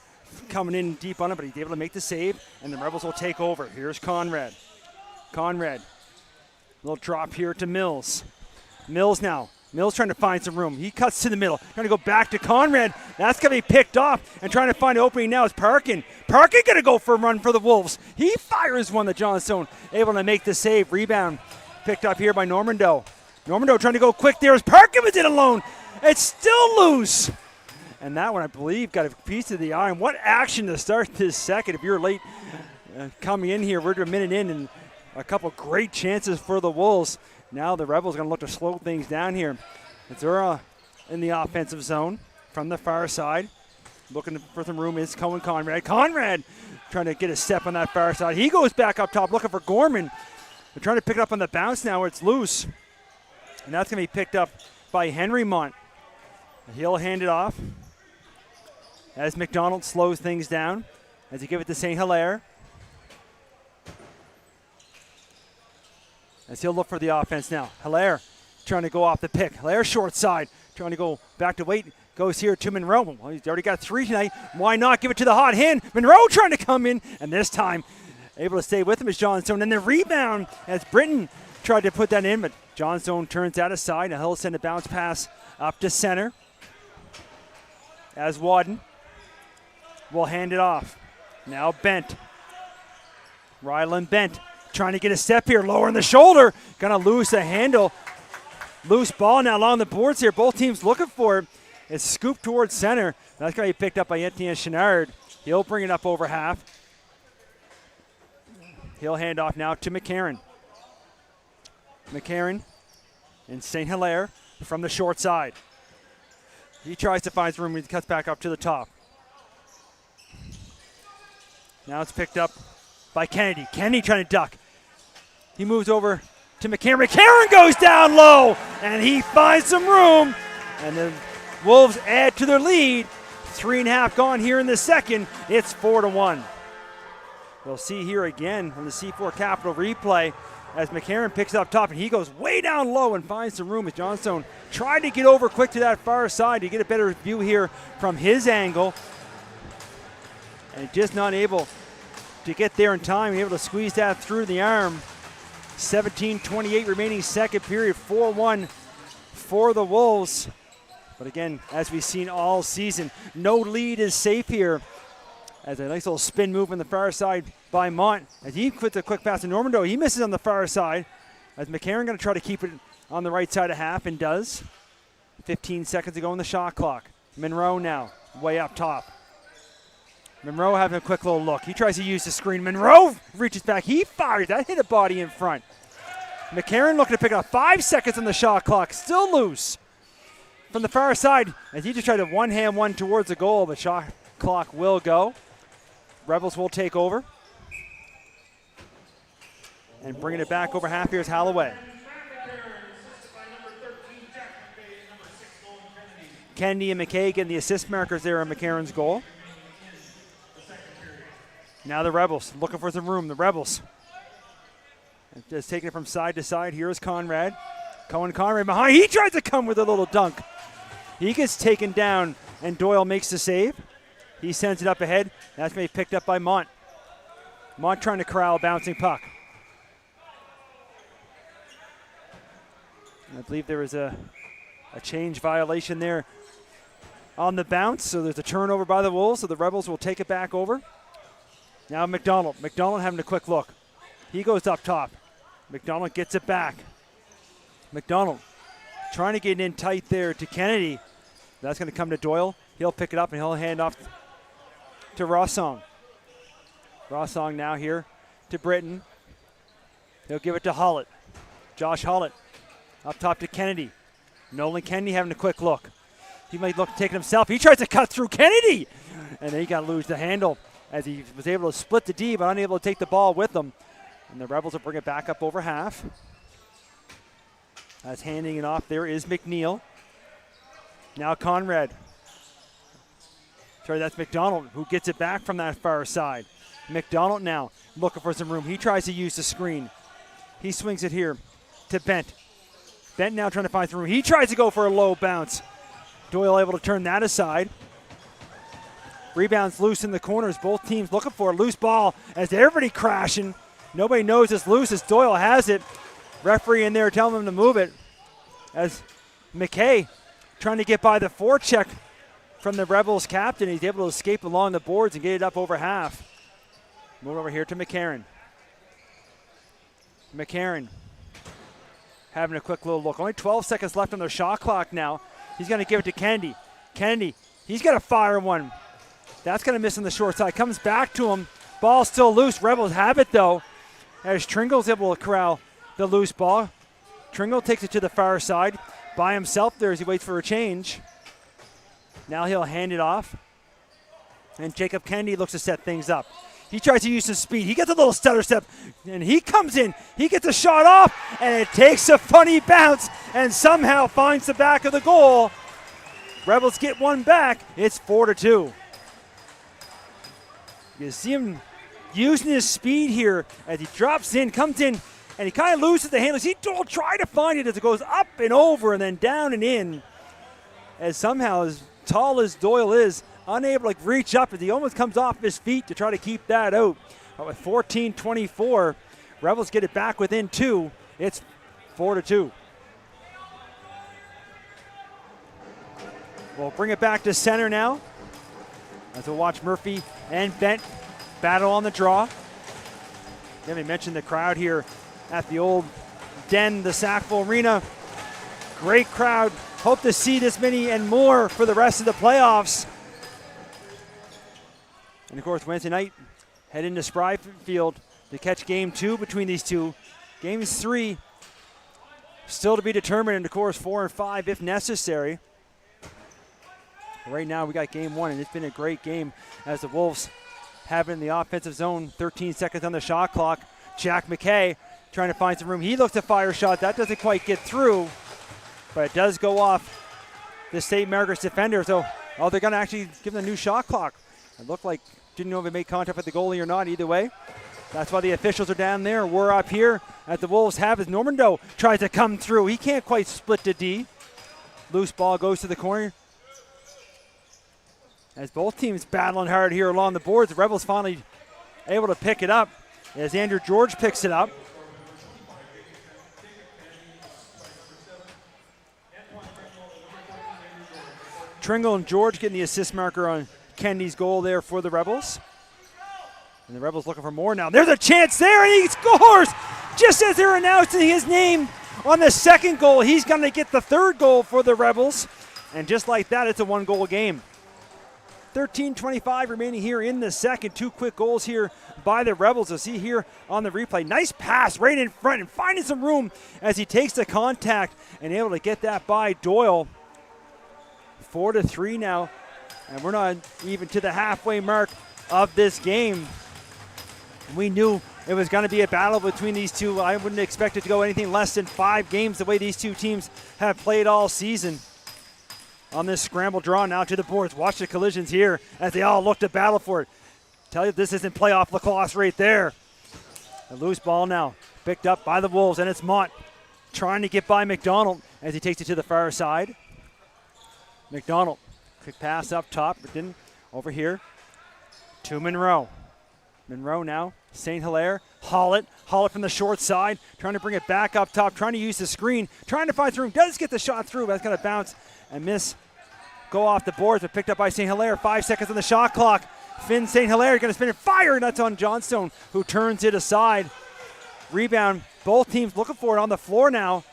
coming in deep on it, but he's able to make the save, and the Rebels will take over. Here's Conrad. Conrad, little drop here to Mills. Mills now. Mills trying to find some room. He cuts to the middle, trying to go back to Conrad. That's going to be picked off, and trying to find an opening now is Parkin. Parkin going to go for a run for the Wolves. He fires one to Johnstone, able to make the save. Rebound picked up here by Normando. Normando trying to go quick there as Parkin was in alone. It's still loose. And that one, I believe, got a piece of the iron. What action to start this second. If you're late coming in here, we're a minute in, and a couple great chances for the Wolves. Now the Rebels going to look to slow things down here. Zura in the offensive zone from the far side. Looking for some room is Cohen Conrad. Conrad trying to get a step on that far side. He goes back up top looking for Gorman. They're trying to pick it up on the bounce now where it's loose. And that's going to be picked up by Henry Mont. He'll hand it off as McDonald slows things down as he give it to St. Hilaire. As he'll look for the offense now. Hilaire trying to go off the pick. Hilaire short side, trying to go back to Waite. Goes here to Monroe. Well, he's already got 3 tonight. Why not give it to the hot hand? Monroe trying to come in, and this time able to stay with him is Johnstone. And the rebound as Britton tried to put that in, but Johnstone turns that aside, and he'll send a bounce pass up to center. As Wadden will hand it off. Now Bent. Ryland Bent trying to get a step here, lowering the shoulder. Gonna lose the handle. Loose ball now along the boards here. Both teams looking for it. It's scooped towards center. That's gonna be picked up by Etienne Chenard. He'll bring it up over half. He'll hand off now to McCarron. McCarron and St. Hilaire from the short side. He tries to find some room. He cuts back up to the top. Now it's picked up by Kennedy. Kennedy trying to duck. He moves over to McCarron. McCarron goes down low, and he finds some room. And the Wolves add to their lead. 3.5 gone here in the second. It's 4-1. We'll see here again on the C4 Capital replay as McCarron picks up top, and he goes way down low and finds some room as Johnstone tried to get over quick to that far side to get a better view here from his angle. And just not able to get there in time, able to squeeze that through the arm. 17:28 remaining second period, 4-1 for the Wolves. But again, as we've seen all season, no lead is safe here. As a nice little spin move on the far side by Mont. As he puts a quick pass to Normando, he misses on the far side. As McCarron going to try to keep it on the right side of half and does. 15 seconds to go on the shot clock. Monroe now, way up top. Monroe having a quick little look. He tries to use the screen. Monroe reaches back. He fires. That hit a body in front. McCarron looking to pick up 5 seconds on the shot clock. Still loose. From the far side, as he just tried to one-hand one towards the goal, but shot clock will go. Rebels will take over. And bringing it back over half here is Holloway. Kennedy and McKay getting the assist markers there on McCarron's goal. Now the Rebels looking for some room. The Rebels just taking it from side to side. Here's Conrad. Conrad behind. He tries to come with a little dunk. He gets taken down, and Doyle makes the save. He sends it up ahead. That's going to be picked up by Mont. Mont trying to corral a bouncing puck. I believe there was a change violation there on the bounce, so there's a turnover by the Wolves, so the Rebels will take it back over. Now McDonald. McDonald having a quick look. He goes up top. McDonald gets it back. McDonald trying to get in tight there to Kennedy. That's going to come to Doyle. He'll pick it up and he'll hand off to Rossong. Rossong now here to Britton. He'll give it to Hollett. Josh Hollett up top to Kennedy. Nolan Kennedy having a quick look. He might look to take it himself. He tries to cut through Kennedy. And then he got to lose the handle as he was able to split the D but unable to take the ball with them. And the Rebels will bring it back up over half. As handing it off there is McNeil. Now Conrad. Sorry, that's McDonald who gets it back from that far side. McDonald now looking for some room. He tries to use the screen. He swings it here to Bent. Bent now trying to find some room. He tries to go for a low bounce. Doyle able to turn that aside. Rebounds loose in the corners. Both teams looking for a loose ball as everybody crashing. Nobody knows it's loose as Doyle has it. Referee in there telling him to move it. As McKay trying to get by the forecheck from the Rebels captain. He's able to escape along the boards and get it up over half. Move over here to McCarron. McCarron having a quick little look. Only 12 seconds left on their shot clock now. He's going to give it to Kennedy. Kennedy, he's got to fire one. That's going to miss on the short side. Comes back to him. Ball still loose. Rebels have it, though, as Tringle's able to corral the loose ball. Tringle takes it to the far side by himself there as he waits for a change. Now he'll hand it off. And Jacob Kennedy looks to set things up. He tries to use some speed. He gets a little stutter step, and he comes in. He gets a shot off, and it takes a funny bounce and somehow finds the back of the goal. Rebels get one back. It's 4-2. You see him using his speed here as he drops in, comes in, and he kind of loses the handles. He will try to find it as it goes up and over and then down and in. As somehow, as tall as Doyle is, unable to reach up as he almost comes off his feet to try to keep that out. But with 14:24, Rebels get it back within 2. It's 4-2. We'll bring it back to center now as we'll watch Murphy and Bent battle on the draw. Let me mention the crowd here at the old Den, the Sackville Arena. Great crowd. Hope to see this many and more for the rest of the playoffs. And of course, Wednesday night, head into Spryfield to catch game 2 between these two. Games 3 still to be determined, and of course 4 and 5 if necessary. Right now we got game 1, and it's been a great game as the Wolves have it in the offensive zone. 13 seconds on the shot clock. Jack McKay trying to find some room. He looks to fire a shot. That doesn't quite get through, but it does go off the St. Margaret's defender. So, they're going to actually give him a new shot clock. It looked like, didn't know if it made contact with the goalie or not. Either way, that's why the officials are down there. We're up here at the Wolves have as Normando tries to come through. He can't quite split the D. Loose ball goes to the corner. As both teams battling hard here along the boards, the Rebels finally able to pick it up as Andrew George picks it up. Tringle and George getting the assist marker on Kennedy's goal there for the Rebels. And the Rebels looking for more now. There's a chance there, and he scores! Just as they're announcing his name on the second goal, he's going to get the third goal for the Rebels. And just like that, it's a one-goal game. 13:25 remaining here in the second. 2 quick goals here by the Rebels. You'll see here on the replay. Nice pass right in front and finding some room as he takes the contact and able to get that by Doyle. 4-3 now, and we're not even to the halfway mark of this game. We knew it was going to be a battle between these two. I wouldn't expect it to go anything less than 5 games the way these two teams have played all season. On this scramble draw now to the boards. Watch the collisions here as they all look to battle for it. Tell you this isn't playoff lacrosse right there. A loose ball now picked up by the Wolves, and it's Mott trying to get by McDonald as he takes it to the far side. McDonald, quick pass up top, but didn't. Over here to Monroe. Monroe now, St. Hilaire, Hollett from the short side, trying to bring it back up top, trying to use the screen, trying to find room, does get the shot through, but that's going to bounce and miss, go off the boards, but picked up by St. Hilaire. 5 seconds on the shot clock. Finn St. Hilaire going to spin it, fire, and that's on Johnstone, who turns it aside. Rebound, both teams looking for it on the floor now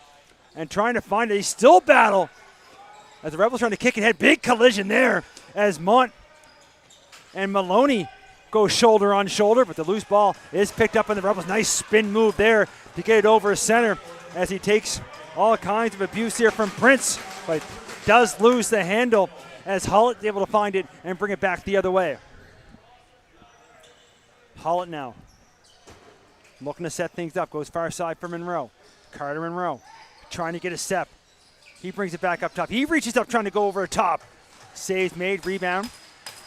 and trying to find it. They still battle as the Rebels trying to kick it ahead. Big collision there as Mont and Maloney go shoulder on shoulder, but the loose ball is picked up in the Rebels. Nice spin move there to get it over center as he takes all kinds of abuse here from Prince, but does lose the handle as Hollett is able to find it and bring it back the other way. Hollett now looking to set things up, goes far side for Monroe. Carter Monroe trying to get a step. He brings it back up top. He reaches up trying to go over the top. Saves made, rebound.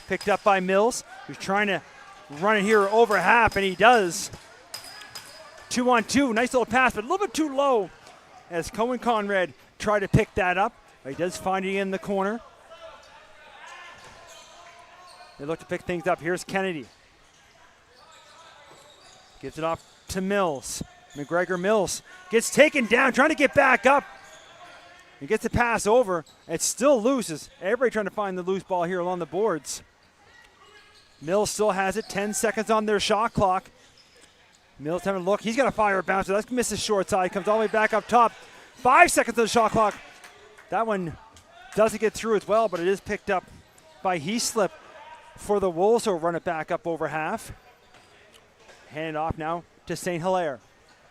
Picked up by Mills, who's trying to run it here over half, and he does. 2-on-2, nice little pass, but a little bit too low as Cohen Conrad tried to pick that up. But he does find it in the corner. They look to pick things up. Here's Kennedy. Gives it off to Mills. McGregor Mills gets taken down, trying to get back up. He gets the pass over. It still loses. Everybody trying to find the loose ball here along the boards. Mills still has it. 10 seconds on their shot clock. Mills having a look. He's got a fire bouncer. That's misses short side. Comes all the way back up top. 5 seconds on the shot clock. That one doesn't get through as well, but it is picked up by Heaslip for the Wolves, who will run it back up over half. Hand it off now to St. Hilaire.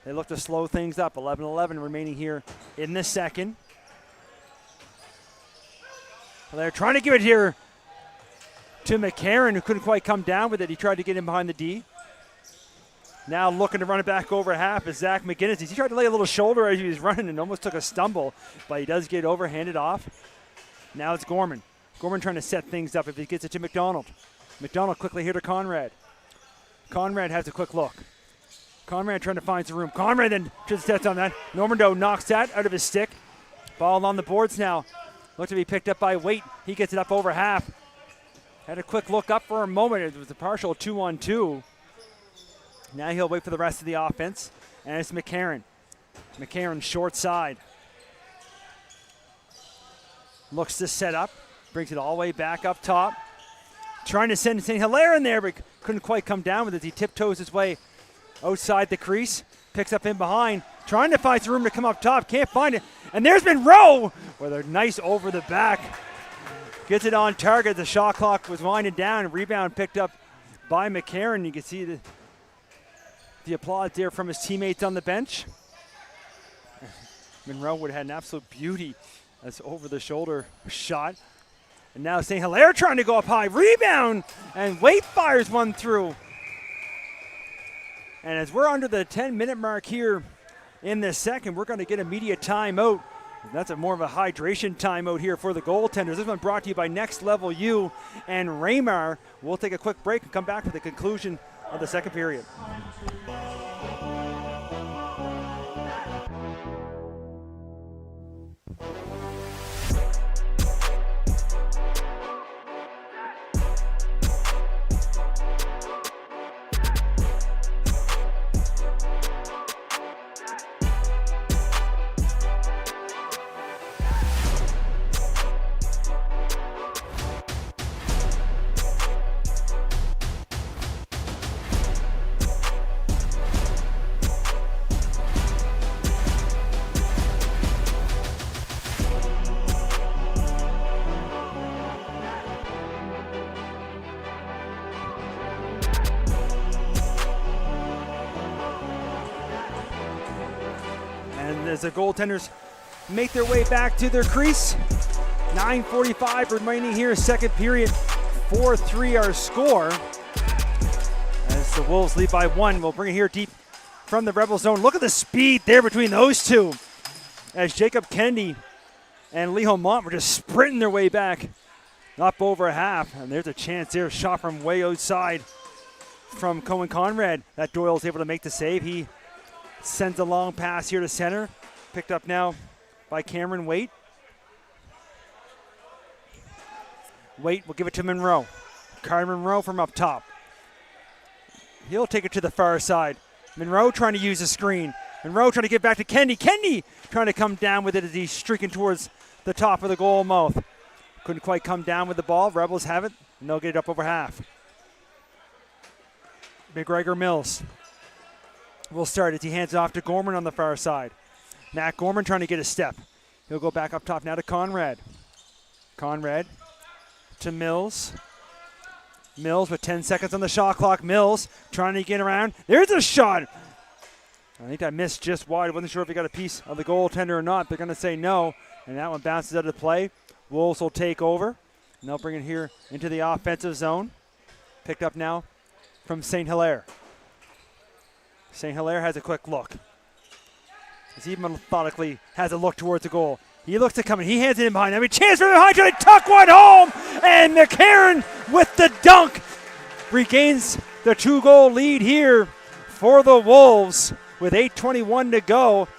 They look to slow things up. 11-11 remaining here in the second. Hilaire trying to give it here to McCarron, who couldn't quite come down with it. He tried to get in behind the D. Now looking to run it back over half is Zach McGinnis. He tried to lay a little shoulder as he was running and almost took a stumble, but he does get over, handed off. Now it's Gorman. Gorman trying to set things up if he gets it to McDonald. McDonald quickly here to Conrad. Conrad has a quick look. Conrad trying to find some room. Conrad then just sets on that. Normando knocks that out of his stick. Ball on the boards now. Looked to be picked up by Waite. He gets it up over half. Had a quick look up for a moment. It was a partial 2-on-2. Now he'll wait for the rest of the offense. And it's McCarron. McCarron short side. Looks to set up. Brings it all the way back up top. Trying to send St. Hilaire in there, but couldn't quite come down with it. He tiptoes his way outside the crease. Picks up in behind. Trying to find some room to come up top. Can't find it. And there's Monroe with a nice over the back. Gets it on target. The shot clock was winding down. Rebound picked up by McCarron. You can see the applause there from his teammates on the bench. Monroe would have had an absolute beauty. That's over the shoulder shot. And now St. Hilaire trying to go up high. Rebound! And Waite fires one through. And as we're under the 10-minute mark here in this second, we're going to get a media timeout. That's more of a hydration timeout here for the goaltenders. This one brought to you by Next Level U and Raymar. We'll take a quick break and come back for the conclusion of the second period. As the goaltenders make their way back to their crease. 9:45 remaining here, second period. 4-3 our score. As the Wolves lead by 1. We'll bring it here deep from the Rebel zone. Look at the speed there between those two. As Jacob Kennedy and Lee Mont were just sprinting their way back up over half. And there's a chance there, shot from way outside from Cohen Conrad. That Doyle's able to make the save. He sends a long pass here to center. Picked up now by Cameron Waite. Waite will give it to Monroe. Carter Monroe from up top. He'll take it to the far side. Monroe trying to use the screen. Monroe trying to get back to Kennedy. Kennedy trying to come down with it as he's streaking towards the top of the goal mouth. Couldn't quite come down with the ball. Rebels have it, and they'll get it up over half. McGregor Mills will start as he hands it off to Gorman on the far side. Matt Gorman trying to get a step. He'll go back up top now to Conrad. Conrad to Mills. Mills with 10 seconds on the shot clock. Mills trying to get around. There's a shot. I think that missed just wide. Wasn't sure if he got a piece of the goaltender or not. They're going to say no, and that one bounces out of play. Wolves will take over, and they'll bring it here into the offensive zone. Picked up now from St. Hilaire. St. Hilaire has a quick look. As he methodically has a look towards the goal. He looks to come in. He hands it in behind. I mean, chance for behind, trying to tuck one home. And McCarron with the dunk regains the 2-goal lead here for the Wolves with 8:21 to go.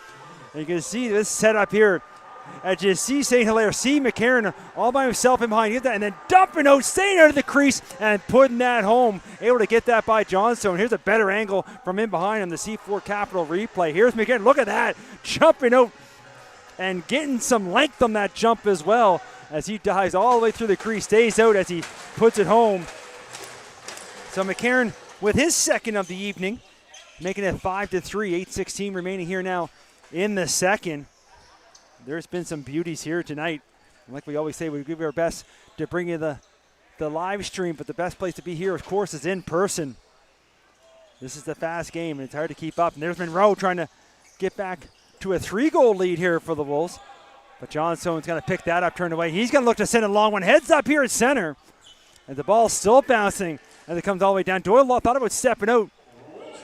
And you can see this setup here. As you see St. Hilaire, see McCarron all by himself in behind, and then dumping out, staying out of the crease and putting that home. Able to get that by Johnstone. Here's a better angle from in behind on the C4 Capital replay. Here's McCarron. Look at that. Jumping out and getting some length on that jump as well as he dives all the way through the crease. Stays out as he puts it home. So McCarron with his second of the evening, making it 5-3. 8:16 remaining here now in the second. There's been some beauties here tonight. And like we always say, we give our best to bring you the live stream, but the best place to be here, of course, is in person. This is the fast game, and it's hard to keep up. And there's Monroe trying to get back to a 3-goal lead here for the Wolves. But Johnstone's going to pick that up, turn away. He's going to look to send a long one. Heads up here at center. And the ball's still bouncing as it comes all the way down. Doyle thought about stepping out,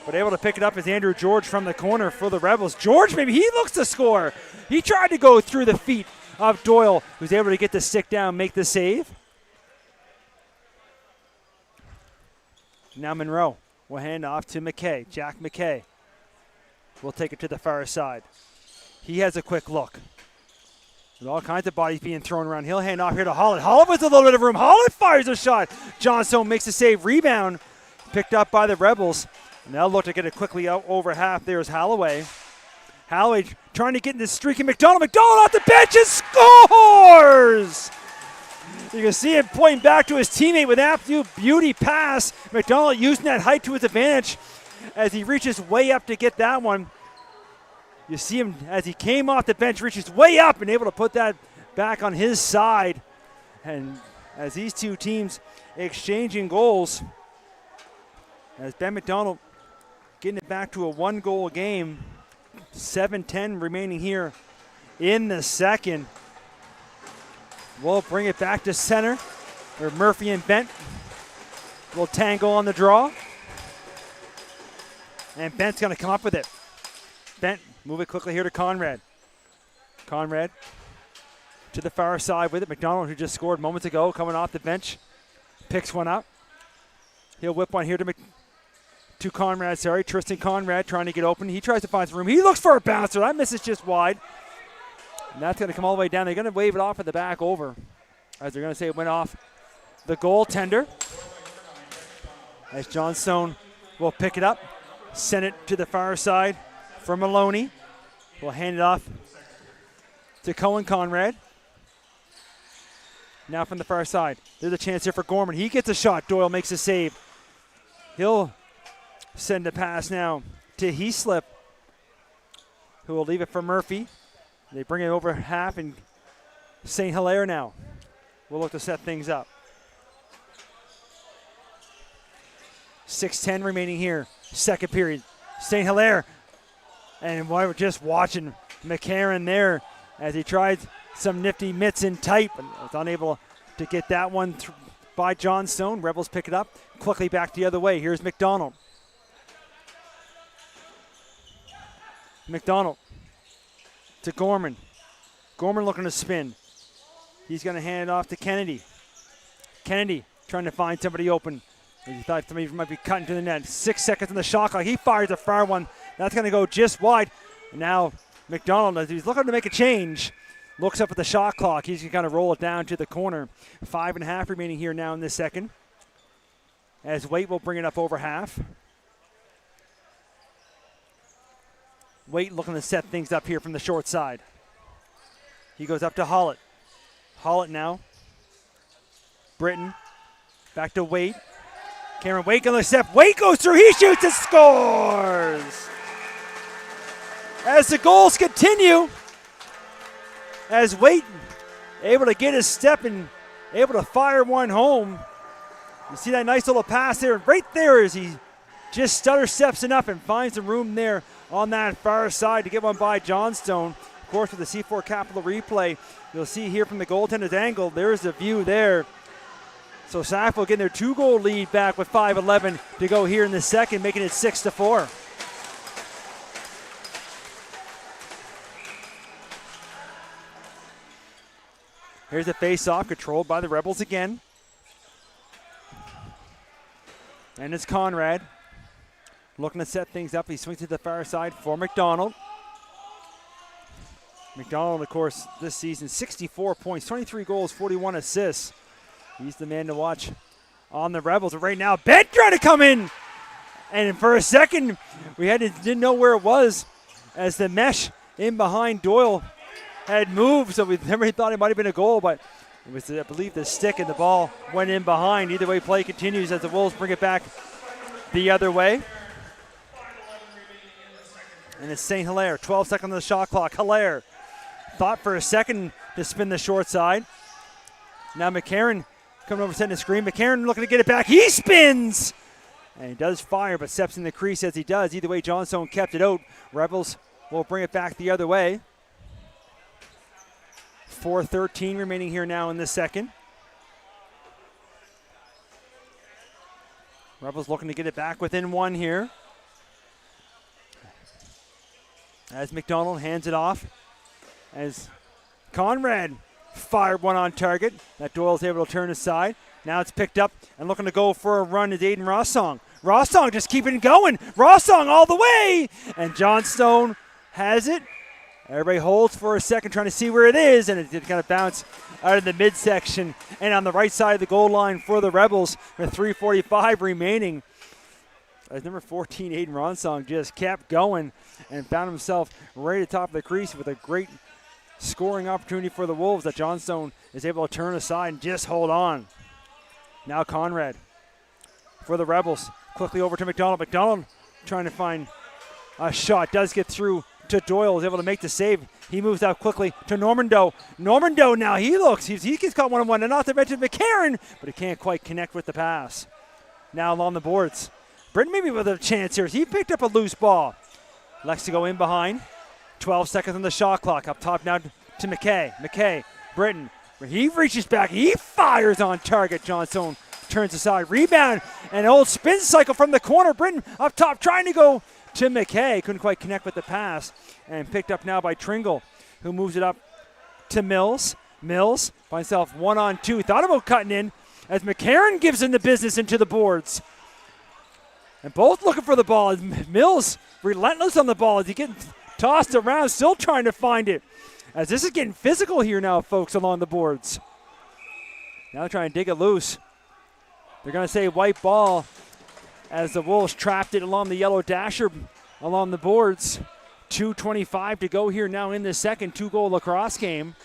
but able to pick it up is Andrew George from the corner for the Rebels. George, maybe he looks to score. He tried to go through the feet of Doyle, who's able to get the stick down, make the save. Now Monroe will hand off to McKay. Jack McKay will take it to the far side. He has a quick look. With all kinds of bodies being thrown around, he'll hand off here to Holland. Holland with a little bit of room. Holland fires a shot. Johnstone makes a save. Rebound picked up by the Rebels. And they'll look to get it quickly out over half. There's Holloway. Holloway trying to get in the streak. And McDonald off the bench and scores! You can see him pointing back to his teammate with absolute beauty pass. McDonald using that height to his advantage as he reaches way up to get that one. You see him as he came off the bench, reaches way up and able to put that back on his side. And as these two teams exchanging goals, as Ben McDonald getting it back to a 1-goal game. 7:10 remaining here in the second. We'll bring it back to center where Murphy and Bent will tangle on the draw. And Bent's going to come up with it. Bent, move it quickly here to Conrad. Conrad to the far side with it. McDonald, who just scored moments ago, coming off the bench, picks one up. He'll whip one here to Conrad, Tristan Conrad trying to get open. He tries to find some room. He looks for a bouncer. That misses just wide. And that's going to come all the way down. They're going to wave it off at the back over, as they're going to say it went off the goaltender. As Johnstone will pick it up, send it to the far side for Maloney. We'll hand it off to Cohen Conrad. Now from the far side, there's a chance here for Gorman. He gets a shot. Doyle makes a save. He'll send a pass now to Heaslip, who will leave it for Murphy. They bring it over half, and St. Hilaire now will look to set things up. 6:10 remaining here, second period. St. Hilaire, and we're just watching McCarron there as he tried some nifty mitts in tight, but was unable to get that one by Johnstone. Rebels pick it up, quickly back the other way. Here's McDonald. McDonald to Gorman. Gorman looking to spin. He's going to hand it off to Kennedy. Kennedy trying to find somebody open. He thought somebody might be cutting to the net. 6 seconds on the shot clock. He fires a far one. That's going to go just wide. And now McDonald, as he's looking to make a change, looks up at the shot clock. He's going to kind of roll it down to the corner. 5.5 remaining here now in this second. As Waite will bring it up over half. Waite looking to set things up here from the short side. He goes up to Hollett. Hollett now. Britton. Back to Waite. Cameron Waite on the step. Waite goes through. He shoots and scores. As the goals continue, as Waite able to get his step and able to fire one home. You see that nice little pass there. Right there as he just stutter steps enough and finds some room there on that far side to get one by Johnstone. Of course, with the C4 Capital replay, you'll see here from the goaltender's angle, there's the view there. So Sackville getting their 2-goal lead back with 5:11 to go here in the second, making it 6-4. Here's a face-off controlled by the Rebels again. And it's Conrad looking to set things up. He swings to the far side for McDonald. McDonald, of course, this season, 64 points, 23 goals, 41 assists. He's the man to watch on the Rebels. But right now, Bent trying to come in. And for a second, didn't know where it was as the mesh in behind Doyle had moved. So we never thought it might have been a goal, but it was, I believe, the stick and the ball went in behind. Either way, play continues as the Wolves bring it back the other way. And it's St. Hilaire, 12 seconds on the shot clock. Hilaire thought for a second to spin the short side. Now McCarron coming over setting the screen. McCarron looking to get it back. He spins! And he does fire, but steps in the crease as he does. Either way, Johnstone kept it out. Rebels will bring it back the other way. 4:13 remaining here now in the second. Rebels looking to get it back within one here. As McDonald hands it off. As Conrad fired one on target. That Doyle's able to turn aside. Now it's picked up and looking to go for a run is Aiden Rossong. Rossong just keeping it going. Rossong all the way. And Johnstone has it. Everybody holds for a second trying to see where it is. And it did kind of bounce out of the midsection and on the right side of the goal line for the Rebels with 3:45 remaining. As number 14, Aiden Rossong, just kept going and found himself right at the top of the crease with a great scoring opportunity for the Wolves that Johnstone is able to turn aside and just hold on. Now Conrad for the Rebels. Quickly over to McDonald. McDonald trying to find a shot. Does get through to Doyle. Is able to make the save. He moves out quickly to Normando. Normando now he looks. He's got one-on-one. And not to mention McCarron. But he can't quite connect with the pass. Now along the boards. Britton maybe with a chance here. He picked up a loose ball. Likes to go in behind. 12 seconds on the shot clock. Up top now to McKay. McKay, Britton. He reaches back. He fires on target. Johnstone turns aside. Rebound. And old spin cycle from the corner. Britton up top trying to go to McKay. Couldn't quite connect with the pass. And picked up now by Tringle, who moves it up to Mills. Mills finds himself 1-on-2. Thought about cutting in as McCarron gives him the business into the boards. And both looking for the ball. Mills relentless on the ball as he gets tossed around, still trying to find it. As this is getting physical here now, folks, along the boards. Now trying to dig it loose. They're going to say white ball as the Wolves trapped it along the yellow dasher along the boards. 2:25 to go here now in the second 2-goal lacrosse game.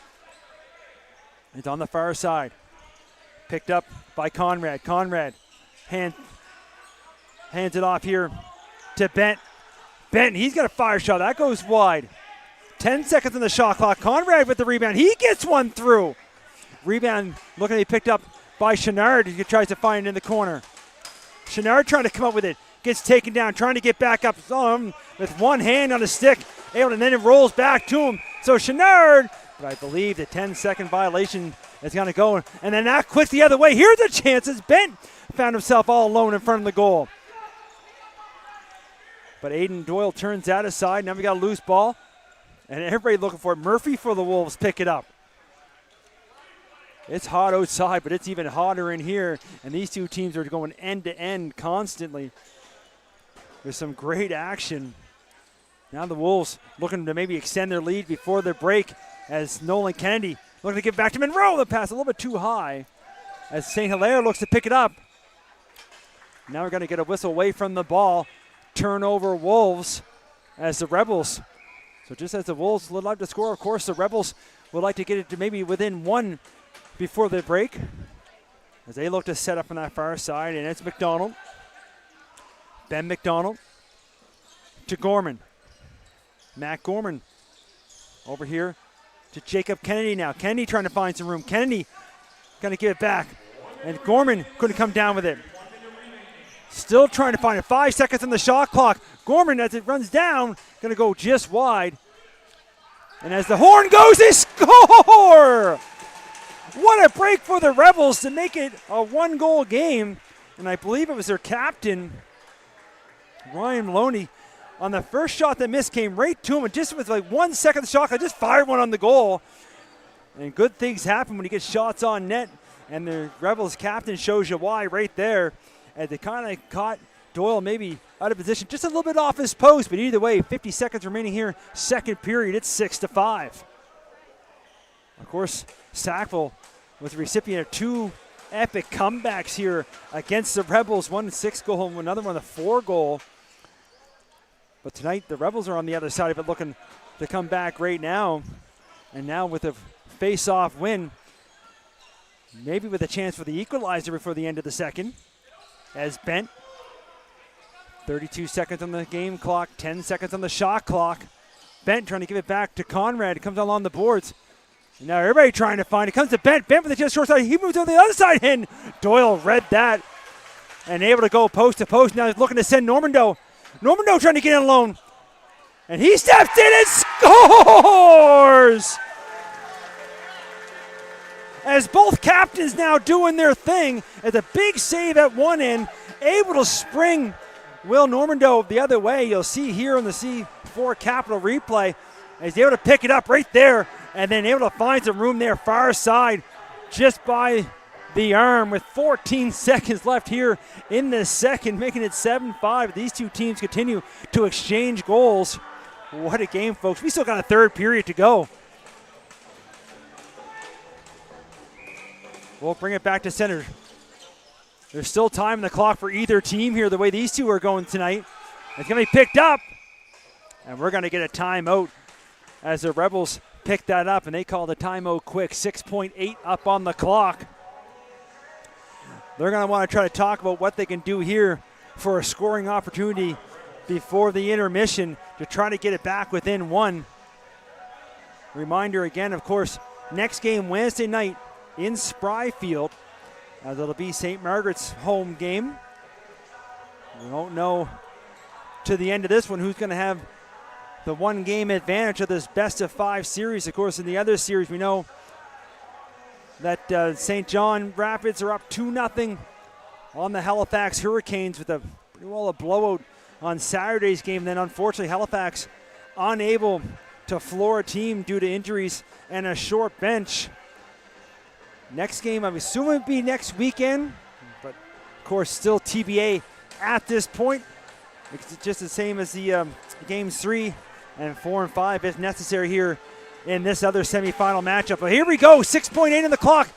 It's on the far side. Picked up by Conrad. Conrad hands it off here to Bent. Bent, he's got a fire shot. That goes wide. 10 seconds on the shot clock. Conrad with the rebound. He gets one through. Rebound looking to be picked up by Chenard. He tries to find it in the corner. Chenard trying to come up with it. Gets taken down, trying to get back up with one hand on the stick. And then it rolls back to him. So Chenard, but I believe the 10-second violation is going to go. And then that quits the other way. Here's the chances. Bent found himself all alone in front of the goal. But Aiden Doyle turns that aside. Now we got a loose ball. And everybody looking for it. Murphy for the Wolves pick it up. It's hot outside, but it's even hotter in here. And these two teams are going end to end constantly. There's some great action. Now the Wolves looking to maybe extend their lead before the break as Nolan Kennedy looking to get back to Monroe. The pass a little bit too high as St. Hilaire looks to pick it up. Now we're going to get a whistle away from the ball. Turnover Wolves as the Rebels. So just as the Wolves would like to score, of course, the Rebels would like to get it to maybe within one before the break as they look to set up on that far side. And it's McDonald. Ben McDonald to Gorman. Matt Gorman over here to Jacob Kennedy now. Kennedy trying to find some room. Kennedy going to give it back. And Gorman couldn't come down with it. Still trying to find it. 5 seconds on the shot clock. Gorman, as it runs down, going to go just wide. And as the horn goes, they score! What a break for the Rebels to make it a 1-goal game. And I believe it was their captain, Ryan Maloney, on the first shot that missed came right to him. And just with like 1 second of the shot, I just fired one on the goal. And good things happen when you get shots on net. And the Rebels captain shows you why right there. As they kind of caught Doyle maybe out of position, just a little bit off his post. But either way, 50 seconds remaining here, second period, it's 6-5. Of course, Sackville was the recipient of 2 epic comebacks here against the Rebels. One 6-goal and another one a 4-goal. But tonight, the Rebels are on the other side of it looking to come back right now. And now with a face-off win, maybe with a chance for the equalizer before the end of the second. As Bent, 32 seconds on the game clock, 10 seconds on the shot clock. Bent trying to give it back to Conrad. It comes along the boards. And now everybody trying to find it. Comes to Bent. Bent with the just short side. He moves on the other side. And Doyle read that and able to go post to post. Now he's looking to send Normando. Normando trying to get in alone. And he steps in and scores! As both captains now doing their thing at the big save at one end, able to spring Will Normando the other way. You'll see here on the C4 Capital replay, he's able to pick it up right there and then able to find some room there far side just by the arm with 14 seconds left here in the second, making it 7-5. These two teams continue to exchange goals. What a game, folks. We still got a third period to go. We'll bring it back to center. There's still time in the clock for either team here, the way these two are going tonight. It's going to be picked up, and we're going to get a timeout as the Rebels pick that up, and they call the timeout quick. 6.8 up on the clock. They're going to want to try to talk about what they can do here for a scoring opportunity before the intermission to try to get it back within one. Reminder again, of course, next game Wednesday night in Spryfield, as it'll be St. Margaret's home game. We won't know to the end of this one who's going to have the one-game advantage of this best-of-5 series. Of course, in the other series, we know that St. John Rapids are up 2-0 on the Halifax Hurricanes with a blowout on Saturday's game. Then unfortunately Halifax unable to floor a team due to injuries and a short bench. Next game, I'm assuming it'd be next weekend, but of course still TBA at this point. It's just the same as the games 3 and 4 and 5 if necessary here in this other semifinal matchup. But here we go, 6.8 on the clock.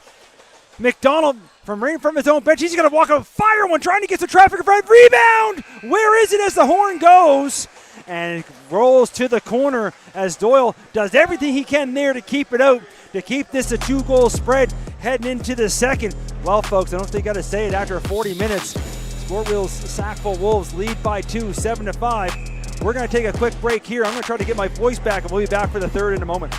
McDonald right from his own bench. He's going to walk up, fire one, trying to get some traffic in front. Rebound! Where is it as the horn goes? And it rolls to the corner as Doyle does everything he can there to keep it out, to keep this a 2-goal spread heading into the second. Well, folks, I don't think I got to say it after 40 minutes. Sportwheels Sackville Wolves lead by 2, 7-5. We're going to take a quick break here. I'm going to try to get my voice back, and we'll be back for the third in a moment.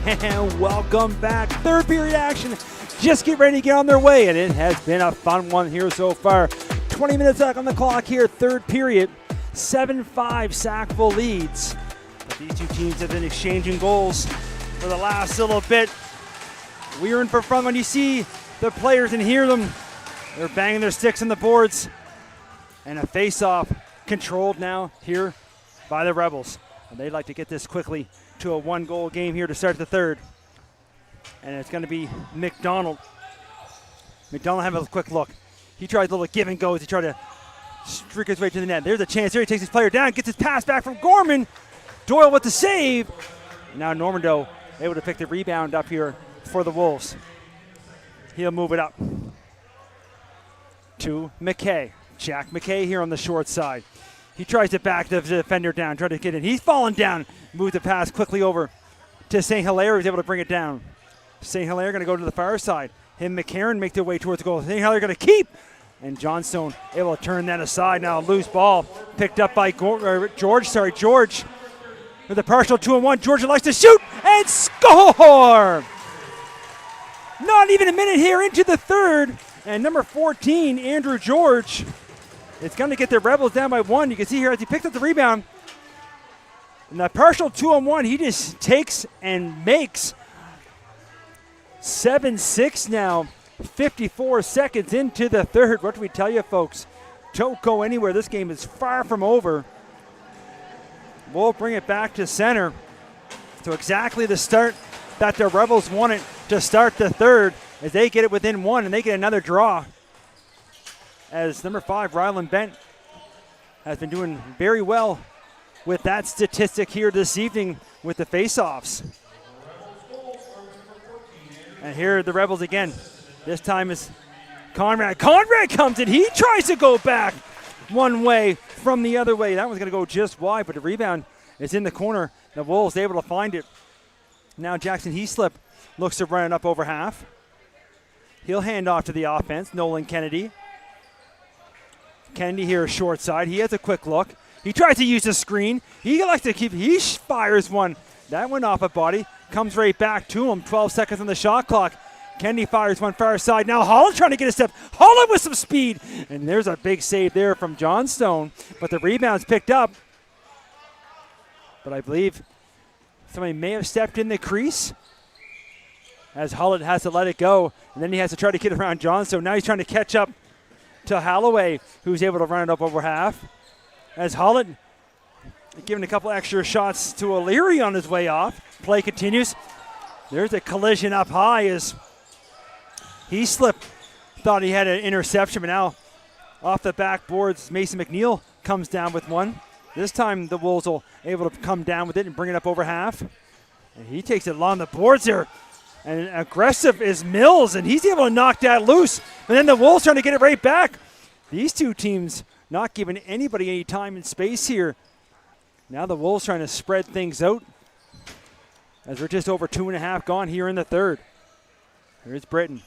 And welcome back. Third period action. Just get ready to get on their way, and it has been a fun one here so far. 20 minutes left on the clock here, third period. 7-5 Sackville leads. But these two teams have been exchanging goals for the last little bit. We're in for fun when you see the players and hear them. They're banging their sticks on the boards. And a face-off controlled now here by the Rebels. And they'd like to get this quickly to a one-goal game here to start the third. And it's going to be McDonald. McDonald having a quick look. He tries a little give and go as he tries to streak his way to the net. There's a chance there. He takes his player down, gets his pass back from Gorman. Doyle with the save. Now Normando able to pick the rebound up here for the Wolves. He'll move it up to McKay. Jack McKay here on the short side. He tries to back the defender down, try to get in. He's falling down. Moves the pass quickly over to St. Hilaire, who's able to bring it down. St. Hilaire going to go to the far side. Him and McCarron make their way towards the goal. St. Hilaire going to keep. And Johnstone able to turn that aside. Now a loose ball picked up by George. With a partial 2-on-1. George likes to shoot and score! Not even a minute here into the third. And number 14, Andrew George, is going to get the Rebels down by 1. You can see here as he picks up the rebound. And that partial 2-on-1, he just takes and makes 7-6 now. 54 seconds into the third. What do we tell you, folks? Don't go anywhere. This game is far from over. We'll bring it back to center. So exactly the start that the Rebels wanted to start the third as they get it within 1 and they get another draw. As number 5, Ryland Bent, has been doing very well with that statistic here this evening with the faceoffs. And here are the Rebels again. This time is Conrad. Conrad comes in. He tries to go back one way from the other way. That one's going to go just wide, but the rebound is in the corner. The Wolves able to find it. Now Jackson Heaslip looks to run it up over half. He'll hand off to the offense. Nolan Kennedy. Kennedy here short side. He has a quick look. He tries to use the screen. He likes to keep. He fires one. That went off a body. Comes right back to him. 12 seconds on the shot clock. Kennedy fires one far side. Now Holland trying to get a step. Holland with some speed. And there's a big save there from Johnstone. But the rebound's picked up. But I believe somebody may have stepped in the crease as Holland has to let it go. And then he has to try to get around Johnstone. Now he's trying to catch up to Holloway, who's able to run it up over half. As Holland giving a couple extra shots to O'Leary on his way off. Play continues. There's a collision up high as he slipped. Thought he had an interception, but now off the backboards, Mason McNeil comes down with one. This time the Wolves will able to come down with it and bring it up over half. And he takes it along the boards there. And aggressive is Mills, and he's able to knock that loose. And then the Wolves trying to get it right back. These two teams not giving anybody any time and space here. Now the Wolves trying to spread things out as we're just over 2.5 gone here in the third. Here's Britton.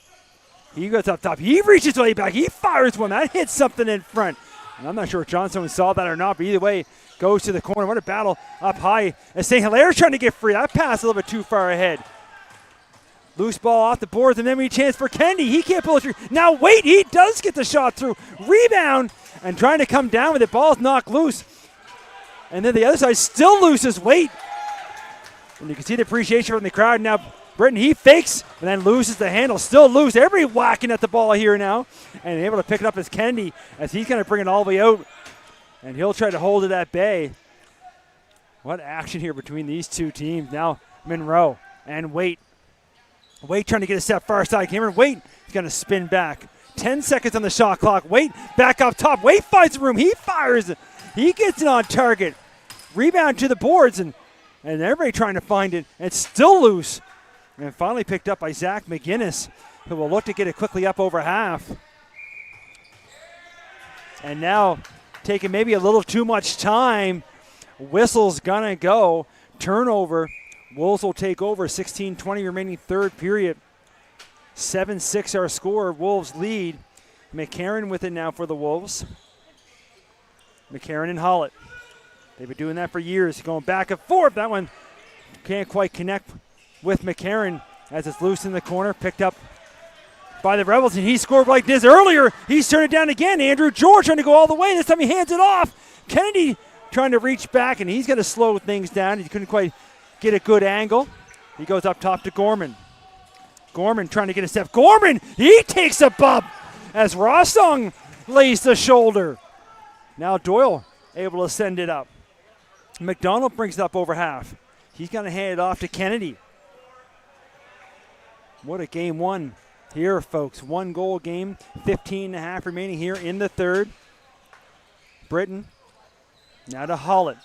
He goes up top. He reaches way back. He fires one. That hits something in front. And I'm not sure if Johnstone saw that or not, but either way, goes to the corner. What a battle up high. As St. Hilaire's trying to get free. That pass a little bit too far ahead. Loose ball off the boards, and then we chance for Kennedy. He can't pull it through. Now wait, he does get the shot through. Rebound, and trying to come down with it. Ball's knocked loose. And then the other side still loses weight. And you can see the appreciation from the crowd. Now Britton, he fakes, and then loses the handle. Still loose. Everybody whacking at the ball here now. And able to pick it up as Kennedy, as he's going to bring it all the way out. And he'll try to hold it at bay. What action here between these two teams. Now Monroe and Waite. Waite trying to get a step far side. Cameron Waite is going to spin back. 10 seconds on the shot clock. Waite back up top. Waite finds the room. He fires. He gets it on target. Rebound to the boards, and everybody trying to find it. It's still loose. And finally picked up by Zach McGinnis, who will look to get it quickly up over half. And now taking maybe a little too much time. Whistle's going to go. Turnover. Wolves will take over. 16:20 remaining third period. 7-6 our score. Wolves lead. McCarron with it now for the Wolves. McCarron and Hollett. They've been doing that for years, going back and forth. That one can't quite connect with McCarron as it's loose in the corner, picked up by the Rebels, and he scored like this earlier. He's turned it down again. Andrew George trying to go all the way. This time he hands it off. Kennedy trying to reach back, and he's going to slow things down. He couldn't quite get a good angle. He goes up top to Gorman. Gorman trying to get a step. Gorman, he takes a bump as Rossong lays the shoulder. Now Doyle able to send it up. McDonald brings it up over half. He's going to hand it off to Kennedy. What a game one here, folks. 1 goal game, 15.5 remaining here in the third. Britton now to Hollett.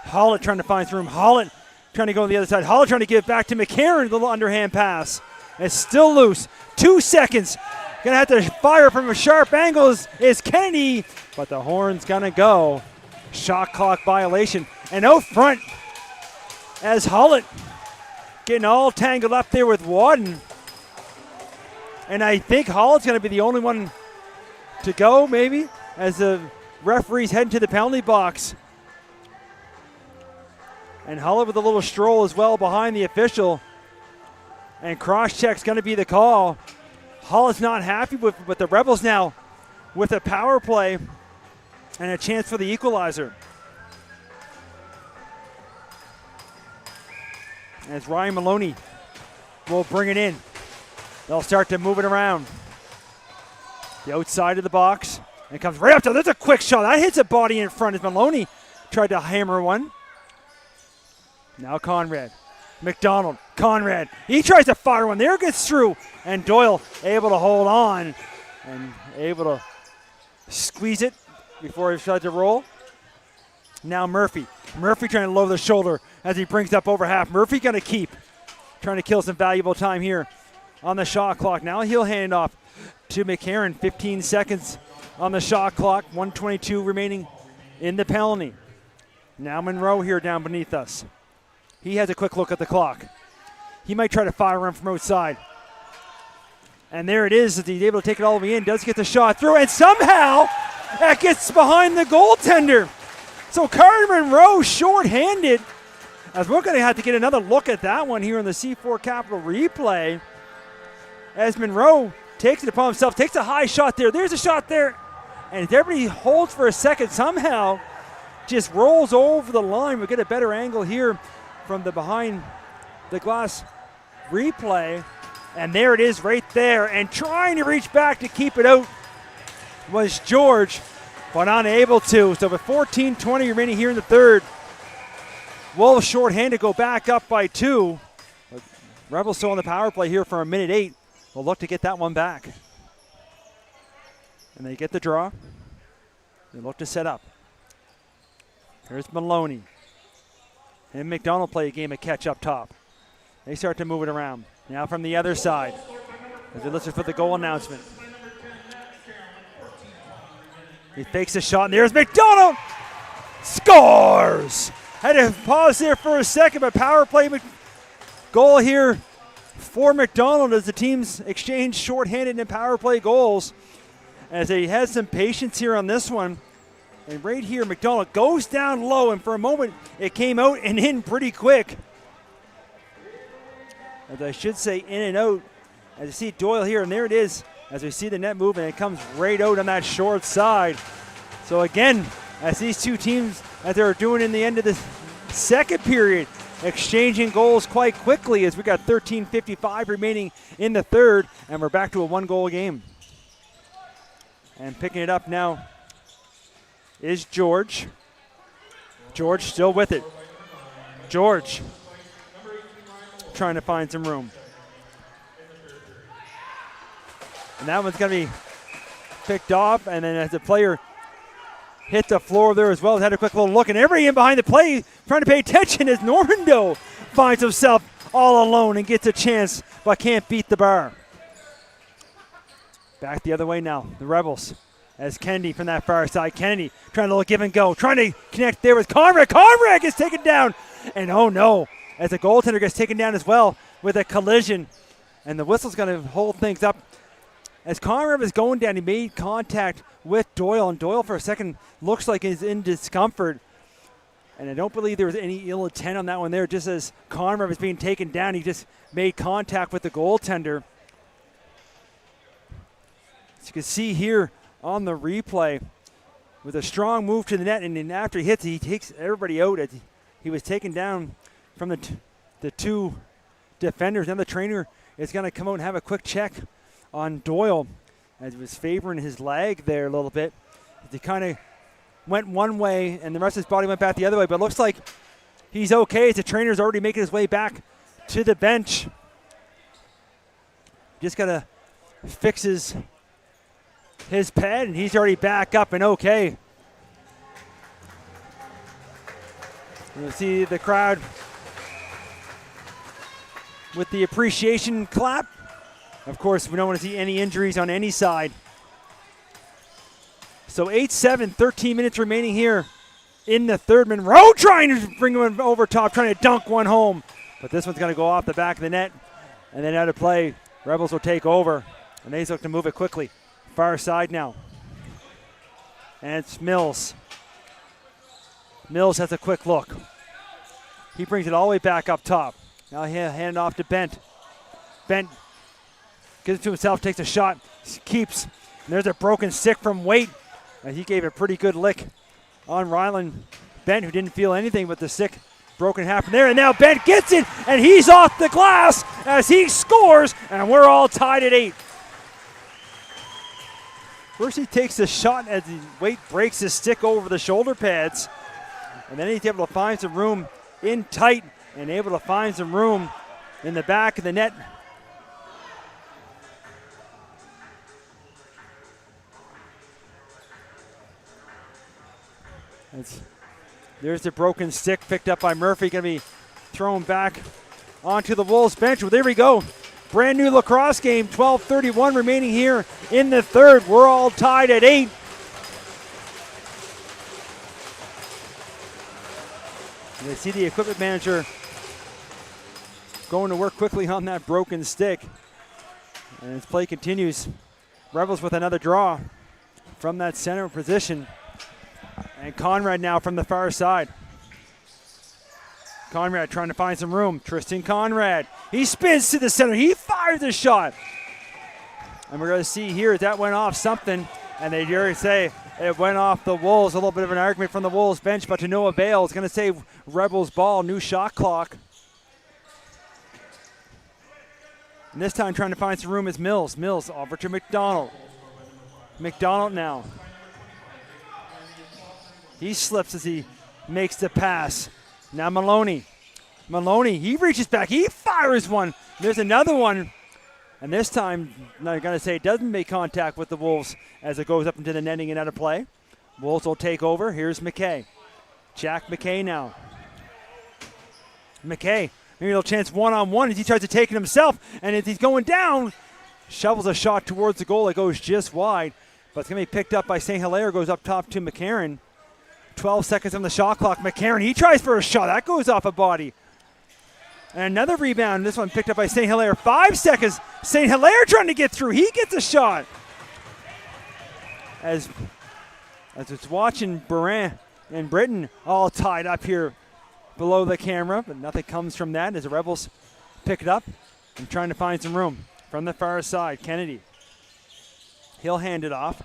Hollett trying to find some room. Hollett trying to go on the other side. Hollett trying to give it back to McCarron. The little underhand pass. It's still loose. 2 seconds. Gonna have to fire from a sharp angle is Kennedy, but the horn's gonna go. Shot clock violation. And out front as Hollett getting all tangled up there with Wadden. And I think Hollett's going to be the only one to go, maybe, as the referee's heading to the penalty box. And Hollett with a little stroll as well behind the official. And cross-check's going to be the call. Hollett's not happy with the Rebels now with a power play and a chance for the equalizer. As Ryan Maloney will bring it in. They'll start to move it around. The outside of the box. And it comes right up to, there's a quick shot. That hits a body in front as Maloney tried to hammer one. Now Conrad. McDonald. Conrad. He tries to fire one. There gets through. And Doyle able to hold on. And able to squeeze it before he tries to roll. Now Murphy. Murphy trying to lower the shoulder as he brings up over half. Murphy going to keep. Trying to kill some valuable time here on the shot clock. Now he'll hand it off to McCarron. 15 seconds on the shot clock. 1:22 remaining in the penalty. Now Monroe here down beneath us. He has a quick look at the clock. He might try to fire run from outside. And there it is. He's able to take it all the way in. Does get the shot through. And somehow that gets behind the goaltender. So Carter Monroe short-handed. As we're going to have to get another look at that one here on the C4 Capital replay. As Monroe takes it upon himself, takes a high shot there. There's a shot there. And everybody holds for a second, somehow just rolls over the line. We'll get a better angle here from the behind the glass replay. And there it is right there. And trying to reach back to keep it out was George, but unable to. So with 14:20 remaining here in the third, Wolves short-handed go back up by 2. Rebels still on the power play here for a minute 8. We'll look to get that one back. And they get the draw. They look to set up. Here's Maloney. And McDonald play a game of catch up top. They start to move it around. Now from the other side, as they listen for the goal announcement. He fakes a shot, and there's McDonald! Scores! Had to pause there for a second, but power play goal here for McDonald as the teams exchange shorthanded and power play goals. As they had some patience here on this one. And right here, McDonald goes down low, and for a moment, it came out and in pretty quick. As I should say, in and out. As you see Doyle here, and there it is. As we see the net move, and it comes right out on that short side. So again, as these two teams, as they're doing in the end of the second period, exchanging goals quite quickly as we got 13:55 remaining in the third, and we're back to a 1-goal game. And picking it up now is George. George still with it. George trying to find some room. And that one's going to be picked off, and then as the player hit the floor there as well, had a quick little look, and everybody in behind the play trying to pay attention as Normando finds himself all alone and gets a chance but can't beat the bar. Back the other way now, the Rebels, as Kennedy from that far side. Kennedy trying to little give and go, trying to connect there with Conrad. Conrad gets taken down, and oh no, as the goaltender gets taken down as well with a collision, and the whistle's going to hold things up. As Conrad was going down, he made contact with Doyle, and Doyle for a second looks like he's in discomfort. And I don't believe there was any ill intent on that one there. Just as Conrad was being taken down, he just made contact with the goaltender. As you can see here on the replay, with a strong move to the net, and then after he hits, he takes everybody out. As he was taken down from the two defenders. Now the trainer is going to come out and have a quick check on Doyle, as he was favoring his leg there a little bit. He kind of went one way, and the rest of his body went back the other way, but it looks like he's okay, as the trainer's already making his way back to the bench. Just got to fix his pad, and he's already back up and okay. You'll see the crowd with the appreciation clap. Of course, we don't want to see any injuries on any side. So 8-7, 13 minutes remaining here in the third. Monroe trying to bring one over top, trying to dunk one home. But this one's going to go off the back of the net. And then out of play, Rebels will take over. And they look to move it quickly. Far side now. And it's Mills. Mills has a quick look. He brings it all the way back up top. Now he'll hand it off to Bent. Bent gives it to himself, takes a shot, keeps. And there's a broken stick from Waite. And he gave a pretty good lick on Ryland Bent, who didn't feel anything but the stick broken half in there. And now Bent gets it, and he's off the glass as he scores, and we're all tied at 8. First he takes the shot as Waite breaks his stick over the shoulder pads. And then he's able to find some room in tight and able to find some room in the back of the net. There's the broken stick picked up by Murphy, going to be thrown back onto the Wolves bench. Well, there we go. Brand new lacrosse game, 12:31 remaining here in the third. We're all tied at 8. And I see the equipment manager going to work quickly on that broken stick. And as play continues, Rebels with another draw from that center position. And Conrad now from the far side. Conrad trying to find some room. Tristan Conrad. He spins to the center. He fires a shot. And we're going to see here that went off something. And they dare say it went off the Wolves. A little bit of an argument from the Wolves bench, but to no avail. It's going to say Rebels ball. New shot clock. And this time trying to find some room is Mills. Mills over to McDonald. McDonald now. He slips as he makes the pass. Now Maloney. Maloney, he reaches back. He fires one. There's another one. And this time, I'm going to say it doesn't make contact with the Wolves as it goes up into the netting and out of play. Wolves will take over. Here's McKay. Jack McKay now. McKay, maybe a little chance one-on-one as he tries to take it himself. And as he's going down, shovels a shot towards the goal. It goes just wide. But it's going to be picked up by St. Hilaire. Goes up top to McCarron. 12 seconds on the shot clock. McCarron, he tries for a shot. That goes off a body. And another rebound. This one picked up by St. Hilaire. 5 seconds. St. Hilaire trying to get through. He gets a shot. As it's watching Baran and Britton all tied up here below the camera. But nothing comes from that as the Rebels pick it up and trying to find some room. From the far side, Kennedy. He'll hand it off.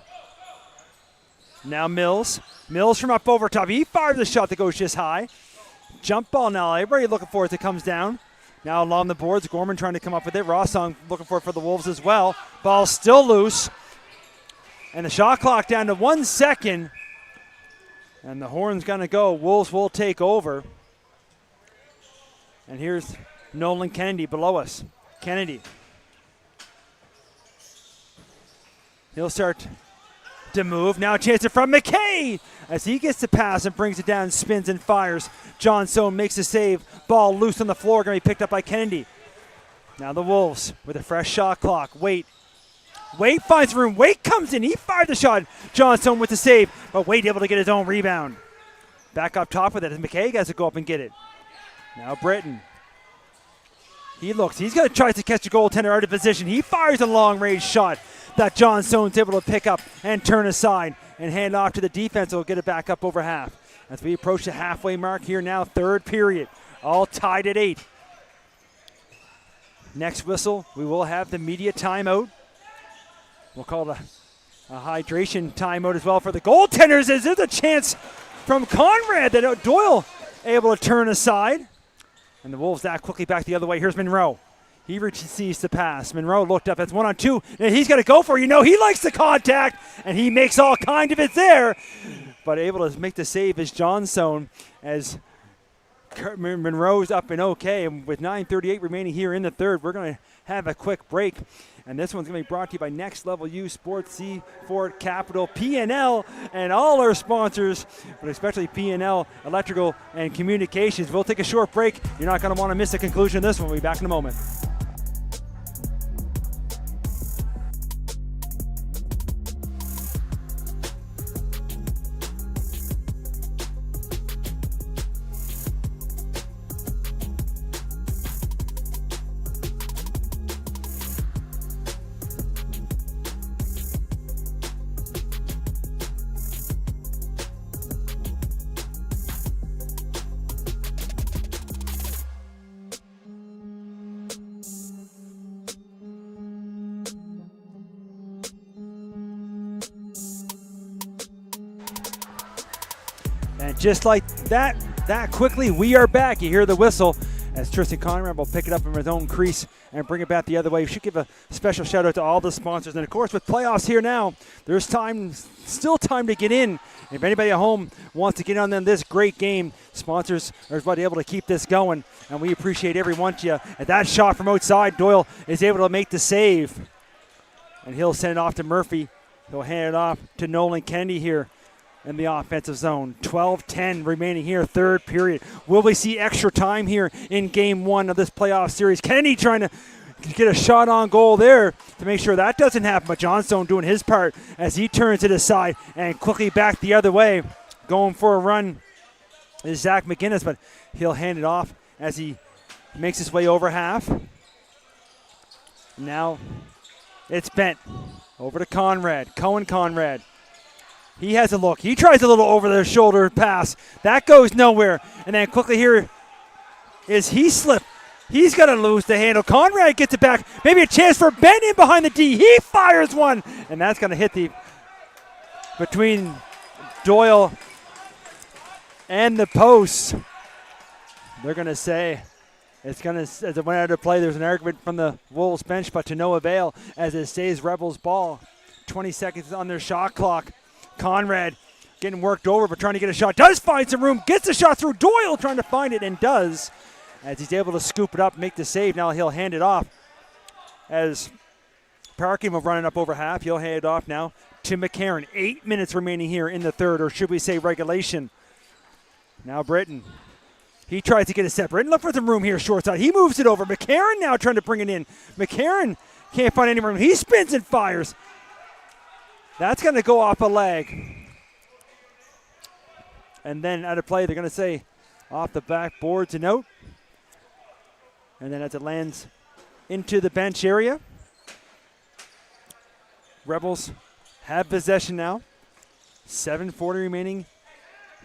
Now Mills. Mills from up over top. He fires a shot that goes just high. Jump ball now. Everybody looking for it as it comes down. Now along the boards. Gorman trying to come up with it. Rossong looking for it for the Wolves as well. Ball still loose. And the shot clock down to 1 second. And the horn's going to go. Wolves will take over. And here's Nolan Kennedy below us. Kennedy. He'll start to move. Now a chance from McKay as he gets the pass and brings it down, spins and fires. Johnstone makes a save. Ball loose on the floor, going to be picked up by Kennedy. Now the Wolves with a fresh shot clock. Waite finds room. Waite comes in. He fired the shot. Johnstone with the save, but Waite able to get his own rebound. Back up top with it as McKay has to go up and get it. Now Britton. He looks. He's going to try to catch the goaltender out of position. He fires a long-range shot that Johnstone's able to pick up and turn aside and hand off to the defense. Will get it back up over half. as we approach the halfway mark here now, third period. All tied at 8. Next whistle, we will have the media timeout. We'll call it a hydration timeout as well for the goaltenders, as there's a chance from Conrad that Doyle able to turn aside. And the Wolves that quickly back the other way. Here's Monroe. He receives the pass. Monroe looked up. That's 1-on-2. And he's going to go for it. You know, he likes the contact, and he makes all kind of it there. But able to make the save is Johnstone, as Monroe's up and okay. And with 9:38 remaining here in the third, we're going to have a quick break. And this one's going to be brought to you by Next Level U Sports, C Ford Capital, P&L, and all our sponsors, but especially P&L Electrical and Communications. We'll take a short break. You're not going to want to miss the conclusion of this one. We'll be back in a moment. And just like that quickly, we are back. You hear the whistle as Tristan Conrad will pick it up from his own crease and bring it back the other way. We should give a special shout out to all the sponsors. And of course, with playoffs here now, there's still time to get in. If anybody at home wants to get on in this great game, sponsors are able to keep this going. And we appreciate every one of you. At that shot from outside, Doyle is able to make the save. And he'll send it off to Murphy. He'll hand it off to Nolan Kennedy here in the offensive zone. 12-10 remaining here, third period. Will we see extra time here in game one of this playoff series? Kennedy trying to get a shot on goal there to make sure that doesn't happen, but Johnstone doing his part as he turns it aside and quickly back the other way. Going for a run is Zach McGinnis, but he'll hand it off as he makes his way over half. Now it's bent over to Conrad. Cohen Conrad. He has a look. He tries a little over-the-shoulder pass. That goes nowhere. And then quickly here is he slipped. He's going to lose the handle. Conrad gets it back. Maybe a chance for Ben in behind the D. He fires one. And that's going to hit between Doyle and the post. They're going to say as it went out of play, there's an argument from the Wolves bench, but to no avail as it stays Rebels ball. 20 seconds on their shot clock. Conrad getting worked over, but trying to get a shot. Does find some room. Gets the shot through. Doyle trying to find it and does. As he's able to scoop it up, make the save. Now he'll hand it off. As Parkin will run it up over half. He'll hand it off now to McCarron. 8 minutes remaining here in the third, or should we say regulation. Now Britton. He tries to get a step. Britton look for some room here short side. He moves it over. McCarron now trying to bring it in. McCarron can't find any room. He spins and fires. That's going to go off a leg. And then out of play, they're going to say off the backboards and out. And then as it lands into the bench area, Rebels have possession now. 7:40 remaining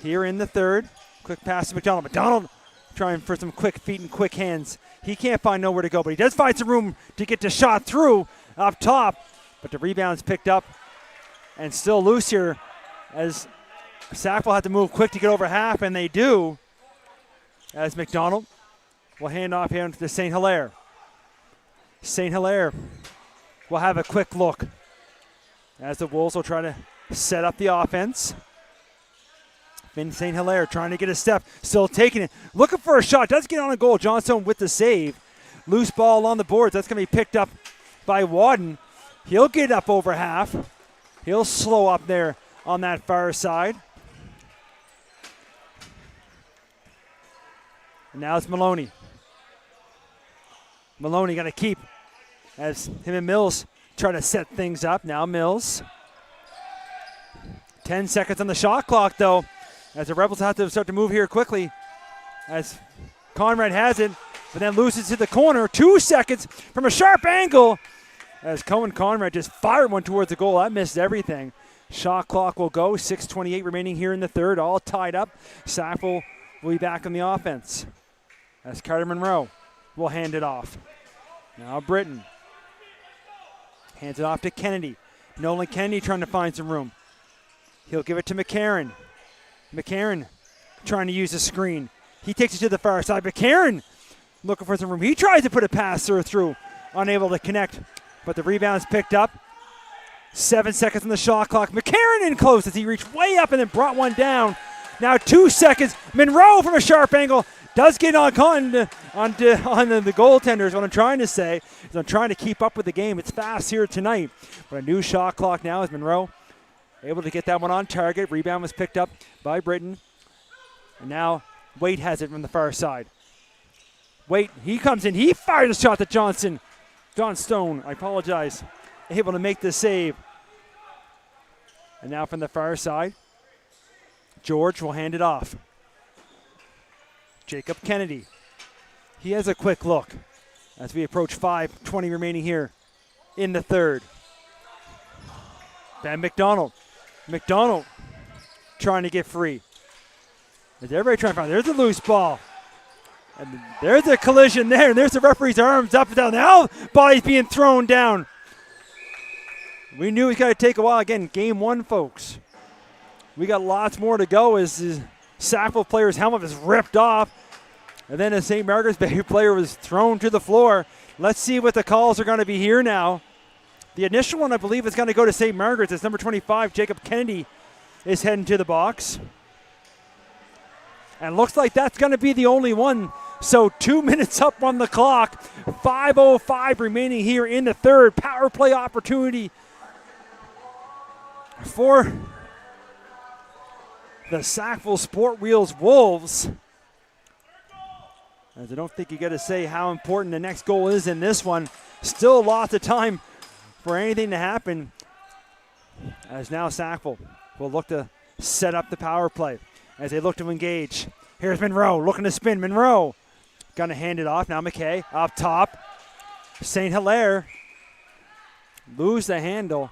here in the third. Quick pass to McDonald. McDonald trying for some quick feet and quick hands. He can't find nowhere to go, but he does find some room to get the shot through up top. But the rebound's picked up and still loose here as Sackville had to move quick to get over half, and they do. As McDonald will hand off here to St. Hilaire. St. Hilaire will have a quick look as the Wolves will try to set up the offense. Finn St. Hilaire trying to get a step, still taking it, looking for a shot, does get on a goal. Johnstone with the save. Loose ball on the boards. That's going to be picked up by Wadden. He'll get up over half. He'll slow up there on that far side. And now it's Maloney. Maloney going to keep as him and Mills try to set things up. Now Mills. 10 seconds on the shot clock, though, as the Rebels have to start to move here quickly as Conrad has it, but then loses to the corner. 2 seconds from a sharp angle as Cohen Conrad just fired one towards the goal. That missed everything. Shot clock will go. 6:28 remaining here in the third. All tied up. Sackville will be back on the offense. As Carter Monroe will hand it off. Now Britton. Hands it off to Kennedy. Nolan Kennedy trying to find some room. He'll give it to McCarron. McCarron trying to use the screen. He takes it to the far side. McCarron looking for some room. He tries to put a pass through. Unable to connect. But the rebound's picked up. 7 seconds on the shot clock. McCarron in close as he reached way up and then brought one down. Now 2 seconds. Monroe from a sharp angle. Does get on the goaltenders. What I'm trying to say is I'm trying to keep up with the game. It's fast here tonight. But a new shot clock now as Monroe able to get that one on target. Rebound was picked up by Britton. And now Waite has it from the far side. Waite, he comes in. He fires a shot to Johnson. John Stone, I apologize. Able to make the save. And now from the far side, George will hand it off. Jacob Kennedy. He has a quick look as we approach 5:20 remaining here in the third. Ben McDonald. McDonald trying to get free. Is everybody trying to find? There's a loose ball. And there's a collision there. And there's the referee's arms up and down. Now body's being thrown down. We knew he's got to take a while. Again, game one, folks. We got lots more to go as the Sackville player's helmet was ripped off. And then a St. Margaret's Bay player was thrown to the floor. Let's see what the calls are going to be here now. The initial one, I believe, is going to go to St. Margaret's. It's number 25, Jacob Kennedy, is heading to the box. And looks like that's going to be the only one. So 2 minutes up on the clock. 5:05 remaining here in the third. Power play opportunity for the Sackville Sportwheels Wolves. As I don't think you got to say how important the next goal is in this one. Still lots of time for anything to happen. As now Sackville will look to set up the power play as they look to engage. Here's Monroe looking to spin. Monroe going to hand it off. Now McKay up top. St. Hilaire lose the handle.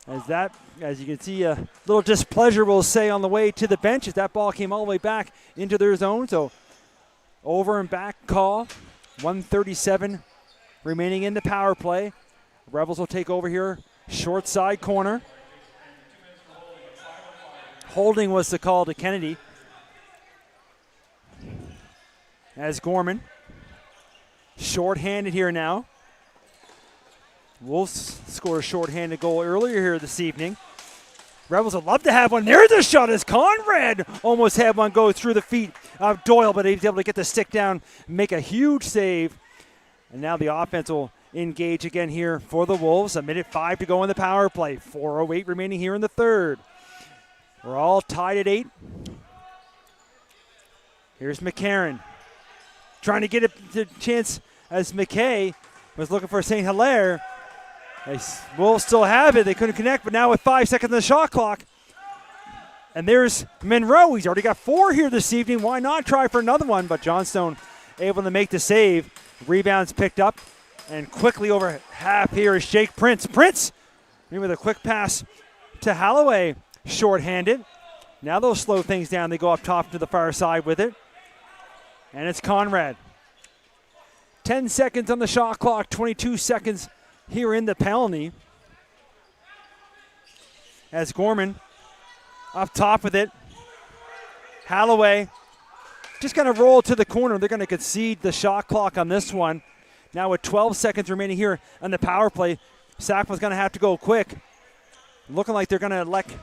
As you can see, a little displeasure, we'll say, on the way to the bench as that ball came all the way back into their zone. So over and back call. 1:37 remaining in the power play. Rebels will take over here. Short side corner. Holding was the call to Kennedy. As Gorman. Short-handed here now. Wolves scored a short-handed goal earlier here this evening. Rebels would love to have one. There's a shot as Conrad almost had one go through the feet of Doyle, but he's able to get the stick down, make a huge save. And now the offense will engage again here for the Wolves. 1:05 to go in the power play. 4:08 remaining here in the third. We're all tied at 8. Here's McCarron. Trying to get a chance as McKay was looking for St. Hilaire. Wolves still have it. They couldn't connect, but now with 5 seconds on the shot clock. And there's Monroe. He's already got 4 here this evening. Why not try for another one? But Johnstone able to make the save. Rebounds picked up. And quickly over half here is Jake Prince. Prince with a quick pass to Holloway. Short-handed. Now they'll slow things down. They go up top to the far side with it. And it's Conrad. 10 seconds on the shot clock. 22 seconds here in the penalty. As Gorman up top with it. Holloway just going to roll to the corner. They're going to concede the shot clock on this one. Now with 12 seconds remaining here on the power play, Sackville's going to have to go quick. Looking like they're going to elect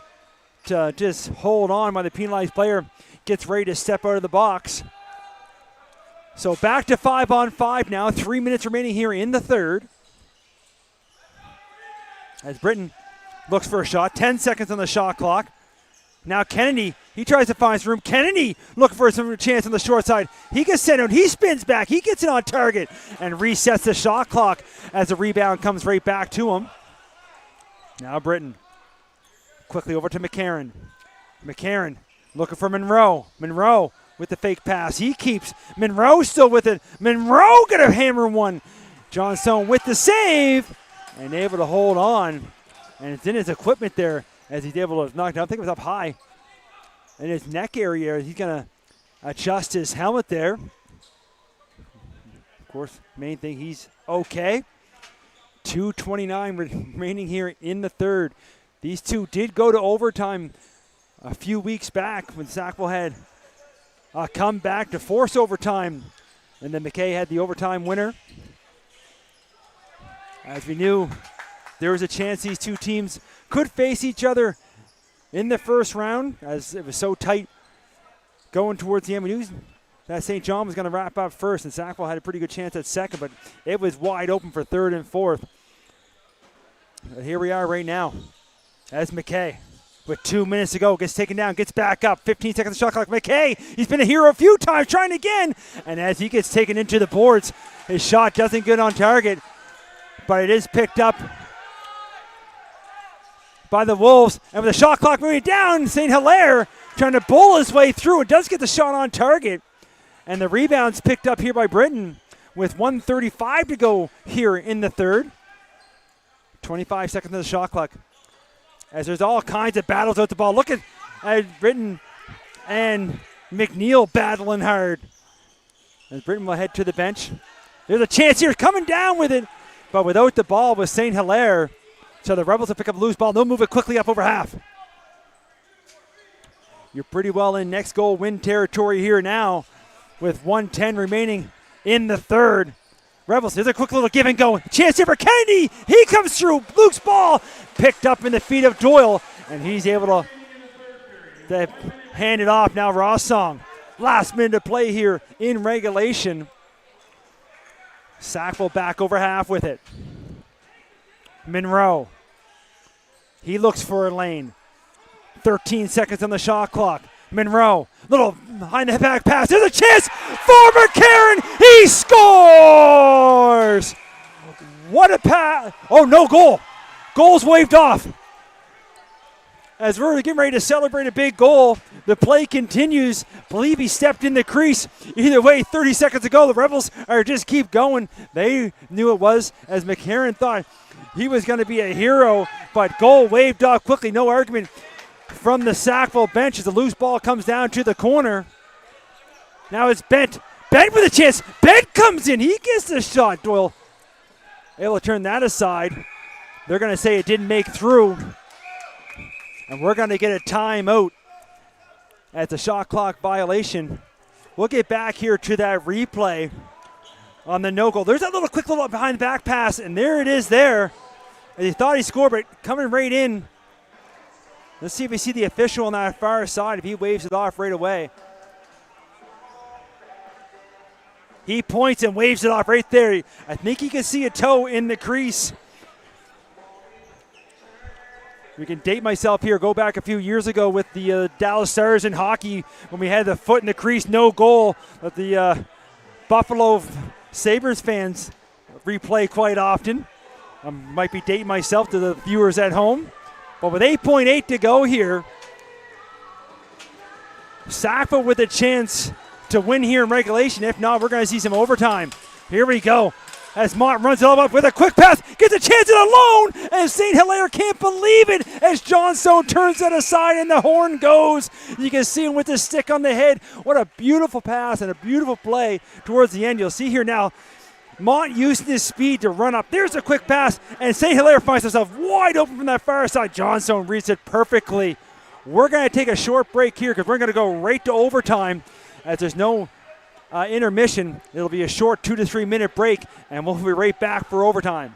to just hold on while the penalized player gets ready to step out of the box. So back to 5-on-5 now. 3 minutes remaining here in the third. As Britton looks for a shot. 10 seconds on the shot clock. Now Kennedy, he tries to find some room. Kennedy looking for some chance on the short side. He gets sent out. He spins back. He gets it on target and resets the shot clock as the rebound comes right back to him. Now Britton. Quickly over to McCarron. McCarron looking for Monroe. Monroe with the fake pass. He keeps Monroe still with it. Monroe gonna hammer one. Johnstone with the save and able to hold on. And it's in his equipment there as he's able to knock it down. I think it was up high in his neck area. He's going to adjust his helmet there. Of course, main thing, he's okay. 2:29 remaining here in the third. These two did go to overtime a few weeks back when Sackville had come back to force overtime. And then McKay had the overtime winner. As we knew, there was a chance these two teams could face each other in the first round, as it was so tight going towards the end. We knew that St. John was going to wrap up first, and Sackville had a pretty good chance at second, but it was wide open for third and fourth. But here we are right now as McKay, with 2 minutes to go, gets taken down, gets back up, 15 seconds shot clock. McKay, he's been a hero a few times, trying again, and as he gets taken into the boards, his shot doesn't get on target, but it is picked up by the Wolves, and with the shot clock moving down, St. Hilaire trying to bowl his way through. It does get the shot on target, and the rebound's picked up here by Britain with 1:35 to go here in the third. 25 seconds on the shot clock. As there's all kinds of battles out the ball. Look at Britton and McNeil battling hard. As Britton will head to the bench. There's a chance here, coming down with it, but without the ball with St. Hilaire. So the Rebels will pick up a loose ball. They'll move it quickly up over half. You're pretty well in next goal win territory here now with 1:10 remaining in the third. Rebels, there's a quick little give and go. Chance here for Kennedy. He comes through. Luke's ball picked up in the feet of Doyle, and he's able to hand it off. Now Rossong. Last minute to play here in regulation. Sackville back over half with it. Monroe. He looks for a lane. 13 seconds on the shot clock. Monroe, little behind the back pass. There's a chance for McCarron. He scores! What a pass. Oh, no goal. Goal's waved off. As we're getting ready to celebrate a big goal, the play continues. Believe he stepped in the crease. Either way, 30 seconds ago, the Rebels are just keep going. They knew it was, as McCarron thought he was going to be a hero, but goal waved off quickly. No argument from the Sackville bench as the loose ball comes down to the corner. Now it's Bent. Bent with a chance. Bent comes in. He gets the shot. Doyle able to turn that aside. They're going to say it didn't make through. And we're going to get a timeout at the shot clock violation. We'll get back here to that replay on the no goal. There's that little quick little behind the back pass, and there it is there. And he thought he scored, but coming right in. Let's see if we see the official on that far side, if he waves it off right away. He points and waves it off right there. I think you can see a toe in the crease. We can date myself here, go back a few years ago with the Dallas Stars in hockey when we had the foot in the crease, no goal, that the Buffalo Sabres fans replay quite often. I might be dating myself to the viewers at home. But with 8.8 to go here, Sackville with a chance to win here in regulation. If not, we're going to see some overtime. Here we go. As Mott runs it all up with a quick pass, gets a chance at a lone, and St. Hilaire can't believe it as Johnstone turns it aside and the horn goes. You can see him with the stick on the head. What a beautiful pass and a beautiful play towards the end. You'll see here now, Mott using his speed to run up. There's a quick pass, and St. Hilaire finds himself wide open from that far side. Johnstone reads it perfectly. We're going to take a short break here because we're going to go right to overtime as there's no intermission. It'll be a short 2 to 3 minute break, and we'll be right back for overtime.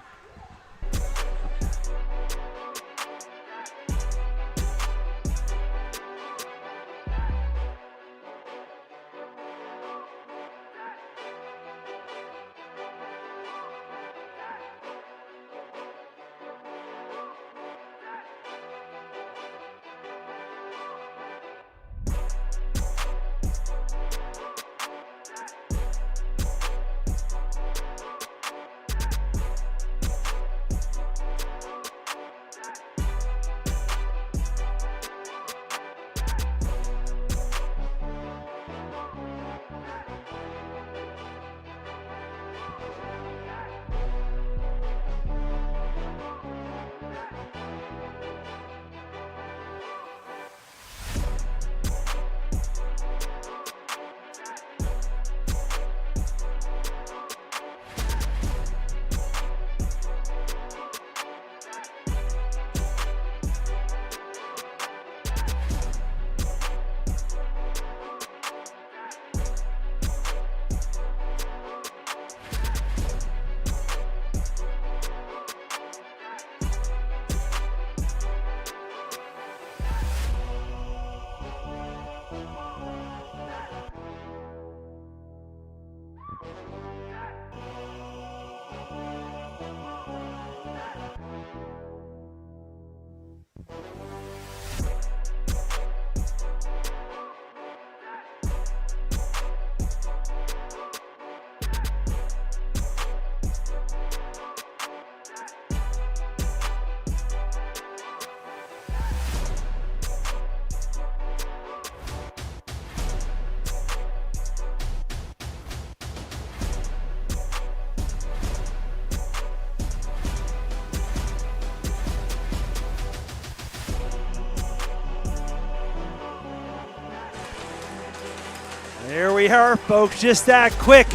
There we are, folks, just that quick.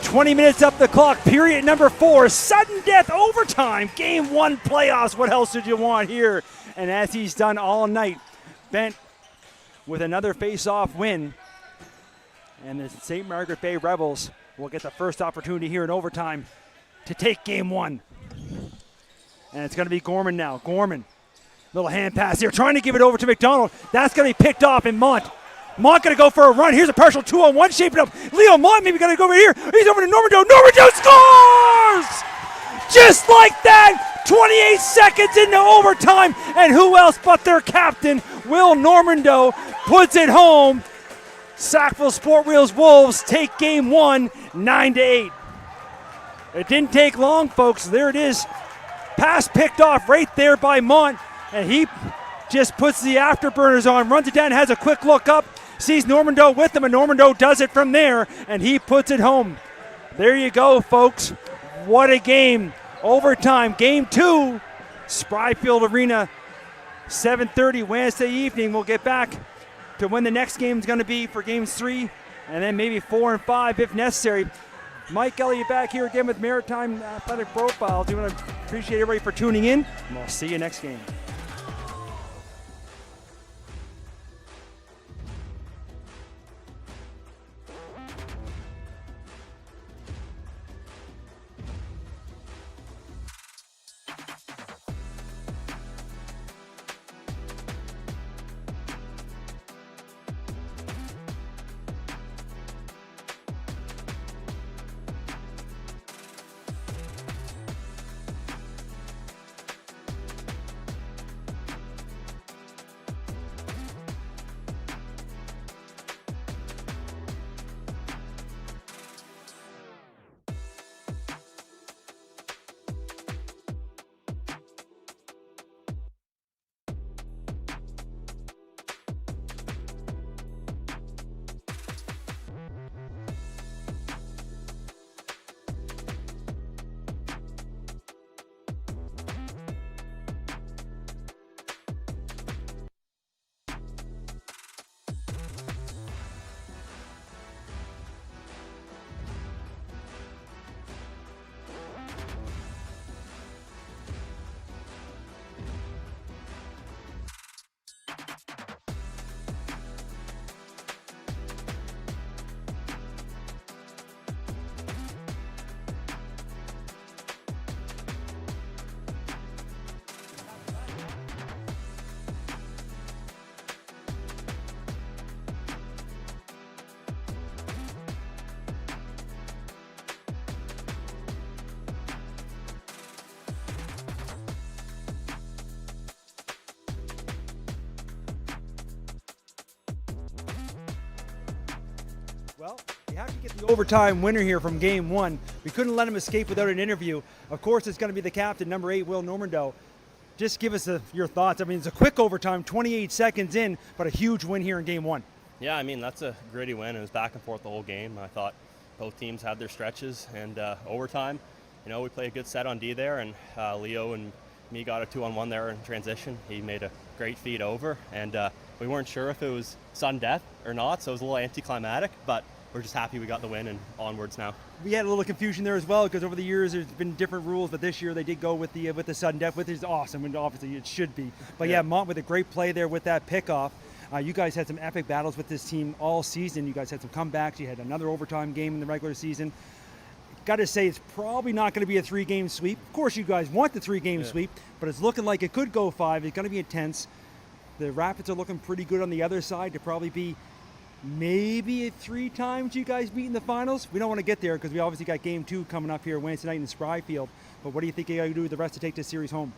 20 minutes up the clock, period number 4, sudden death overtime, game 1 playoffs. What else did you want here? And as he's done all night, Bent with another face-off win. And the St. Margaret Bay Rebels will get the first opportunity here in overtime to take game 1. And it's going to be Gorman now. Gorman, little hand pass here, trying to give it over to McDonald. That's going to be picked off in Mont. Mont going to go for a run. Here's a partial 2-on-1 shaping up. Leo Mont maybe going to go over here. He's over to Normando. Normando scores! Just like that, 28 seconds into overtime. And who else but their captain, Will Normando, puts it home. Sackville Sportwheels Wolves take game 1, 9-8. It didn't take long, folks. There it is. Pass picked off right there by Mont. And he just puts the afterburners on, runs it down, has a quick look up, sees Normando with him, and Normando does it from there, and he puts it home. There you go, folks. What a game. Overtime, game 2, Spryfield Arena, 7:30 Wednesday evening. We'll get back to when the next game is going to be for games 3, and then maybe 4 and 5 if necessary. Mike Elliott back here again with Maritime Athletic Profiles. We want to appreciate everybody for tuning in, and we'll see you next game. Well, you have to get the overtime winner here from game 1. We couldn't let him escape without an interview. Of course, it's going to be the captain, number 8, Will Normando. Just give us your thoughts. I mean, it's a quick overtime, 28 seconds in, but a huge win here in game 1. Yeah, I mean, that's a gritty win. It was back and forth the whole game. I thought both teams had their stretches, and overtime, we played a good set on D there, and Leo and me got a 2-on-1 there in transition. He made a great feed over, and we weren't sure if it was sudden death or not, so it was a little anticlimactic, but we're just happy we got the win and onwards now. We had a little confusion there as well because over the years there's been different rules, but this year they did go with the sudden death, which is awesome, and obviously it should be. But yeah, Mont with a great play there with that pickoff. You guys had some epic battles with this team all season. You guys had some comebacks. You had another overtime game in the regular season. Got to say, it's probably not going to be a 3-game sweep. Of course, you guys want the 3-game sweep, but it's looking like it could go 5. It's going to be intense. The Rapids are looking pretty good on the other side to probably be maybe 3 times you guys meet in the finals. We don't want to get there because we obviously got game 2 coming up here Wednesday night in Spryfield. But what do you think you got to do with the rest to take this series home?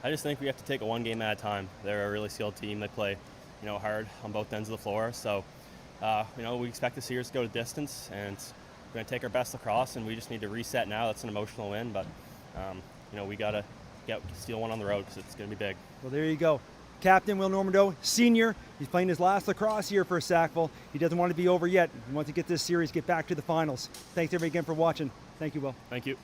I just think we have to take it 1 game at a time. They're a really skilled team. They play, hard on both ends of the floor. So, we expect the series to go to distance, and we're going to take our best lacrosse, and we just need to reset now. That's an emotional win, but we got to steal one on the road because it's going to be big. Well, there you go. Captain Will Normando, senior. He's playing his last lacrosse year for Sackville. He doesn't want to be over yet. He wants to get this series, get back to the finals. Thanks everybody again for watching. Thank you, Will. Thank you.